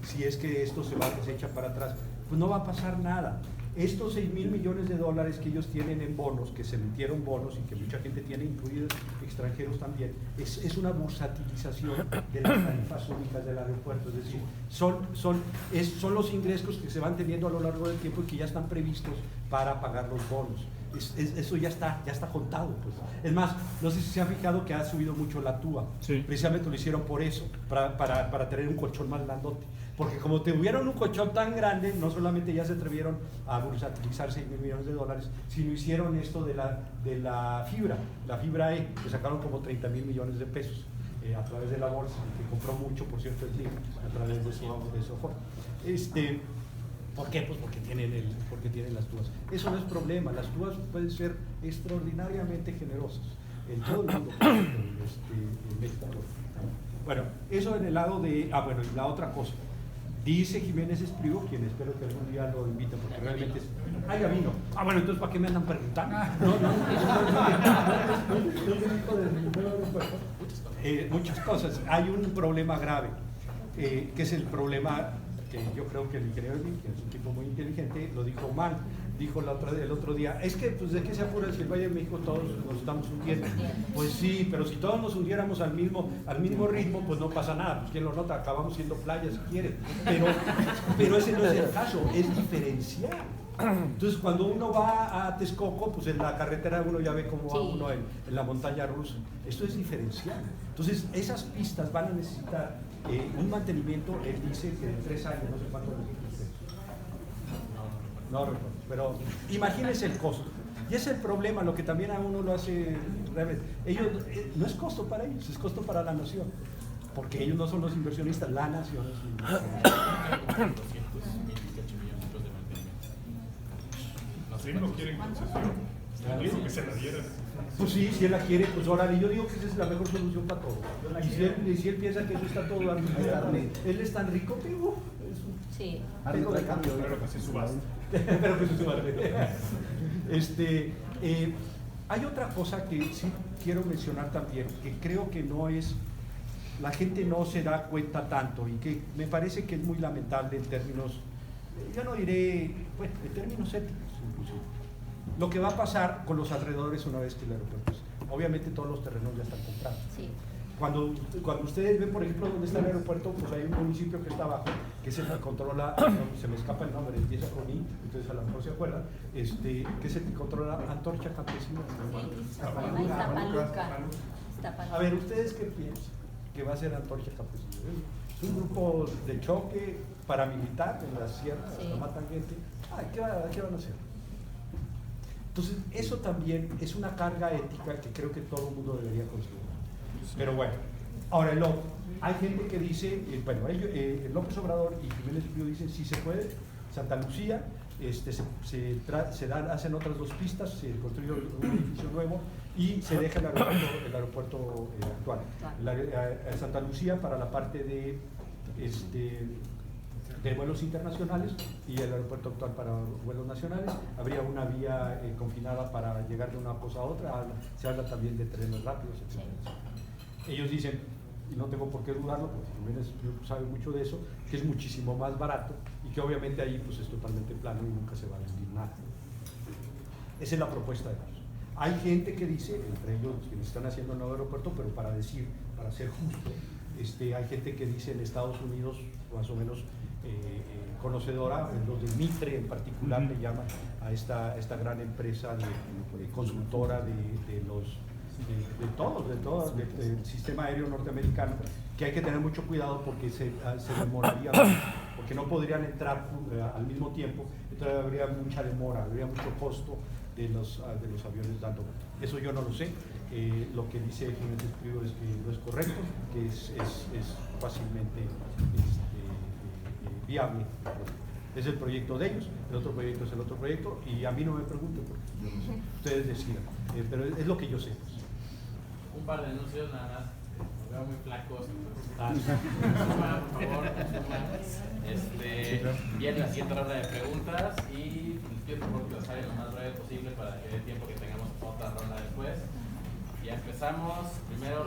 si es que esto se echa para atrás? Pues no va a pasar nada. estos 6,000 millones de dólares que ellos tienen en bonos, que se emitieron bonos y que mucha gente tiene, incluidos extranjeros también, es una bursatilización de las tarifas únicas del aeropuerto. Es decir, son los ingresos que se van teniendo a lo largo del tiempo y que ya están previstos para pagar los bonos. Eso ya está contado, pues. Es más, no sé si se han fijado que ha subido mucho la TUA. Sí. Precisamente lo hicieron por eso, para tener un colchón más grandote. Porque como tuvieron un colchón tan grande, no solamente ya se atrevieron a bursatilizar 6,000 millones de dólares, sino hicieron esto de la fibra E, que sacaron como 30,000 millones de pesos a través de la bolsa, que compró mucho, por cierto, el libro, a través de su forma. ¿Por qué? Pues porque tienen las TUAs. Eso no es problema, las TUAs pueden ser extraordinariamente generosas en todo el mundo, en México. Bueno, eso en el lado de... bueno, y la otra cosa. Dice Jiménez Espriu, quien espero que algún día lo invite, porque realmente es... ya vino. Bueno, entonces ¿para qué me andan preguntando? Muchas cosas. Hay un problema grave, que es el problema que yo creo que el ingeniero Edwin, que es un tipo muy inteligente, lo dijo mal. Dijo el otro día, es que pues de qué se apura si el Valle de México todos nos estamos hundiendo. Pues sí, pero si todos nos hundiéramos al mismo ritmo, pues no pasa nada. Pues quien lo nota, acabamos siendo playas si quieren. Pero ese no es el caso, es diferencial. Entonces cuando uno va a Texcoco, pues en la carretera uno ya ve cómo va uno en la montaña rusa. Esto es diferencial. Entonces esas pistas van a necesitar un mantenimiento. Él dice que de 3 años, no sé cuánto necesita. No recuerdo, pero imagínense el costo. Y ese es el problema, lo que también a uno lo hace revés. Ellos, no es costo para ellos, es costo para la nación. Porque ellos no son los inversionistas, la nación es la inversionista. Si no quieren concesión, dijo que se la dieran. Pues sí, si él la quiere, pues órale, yo digo que esa es la mejor solución para todo. Y si él piensa que eso está todo administrable, él es tan rico que sí. Tengo de cambio, pero que se subasta. Pero que se subasta. Hay otra cosa que sí quiero mencionar también, que creo que no es, la gente no se da cuenta tanto y que me parece que es muy lamentable en términos, yo no diré, bueno, en términos éticos incluso. Lo que va a pasar con los alrededores una vez que el aeropuerto, obviamente todos los terrenos ya están comprados. Sí. Cuando ustedes ven, por ejemplo, dónde está el aeropuerto, pues hay un municipio que está abajo, que es el que controla, se me escapa el nombre, empieza con I, entonces a lo mejor se acuerdan, que es el que controla Antorcha Campesina. A ver, ¿ustedes qué piensan que va a ser Antorcha Campesina? Es un grupo de choque paramilitar en la sierra, que matan gente. ¿Qué van a hacer? Entonces, eso también es una carga ética que creo que todo el mundo debería considerar. Pero bueno, ahora el otro. Hay gente que dice, López Obrador y Jiménez Espriu dicen, si se puede, Santa Lucía, hacen otras 2 pistas, se construye un edificio nuevo y se deja el aeropuerto actual. Santa Lucía para la parte de vuelos internacionales y el aeropuerto actual para vuelos nacionales. Habría una vía confinada para llegar de una cosa a otra. Se habla también de trenes rápidos, etc. Ellos dicen, y no tengo por qué dudarlo, porque Jiménez sabe mucho de eso, que es muchísimo más barato y que obviamente ahí pues es totalmente plano y nunca se va a hundir nada. Esa es la propuesta de ellos. Hay gente que dice, entre ellos quienes están haciendo el nuevo aeropuerto, pero para ser justo, hay gente que dice en Estados Unidos, más o menos conocedora, los de Mitre en particular le llaman a esta gran empresa de consultora de todo el sistema aéreo norteamericano, que hay que tener mucho cuidado porque se demoraría mucho, porque no podrían entrar al mismo tiempo, entonces habría mucha demora, habría mucho costo de los aviones dando vuelta. Eso yo no lo sé. Lo que dice Jiménez Espriu es que no es correcto, que es fácilmente viable. Es el proyecto de ellos, el otro proyecto es el otro proyecto, y a mí no me pregunten porque yo no sé. Ustedes decidan, pero es lo que yo sé. Un par de anuncios nada más. Los veo muy flacos. Suma, por favor, suma. Viene la siguiente ronda de preguntas y les pido por favor que las hagan lo más breve posible para que dé tiempo que tengamos otra ronda después. Ya empezamos. Primero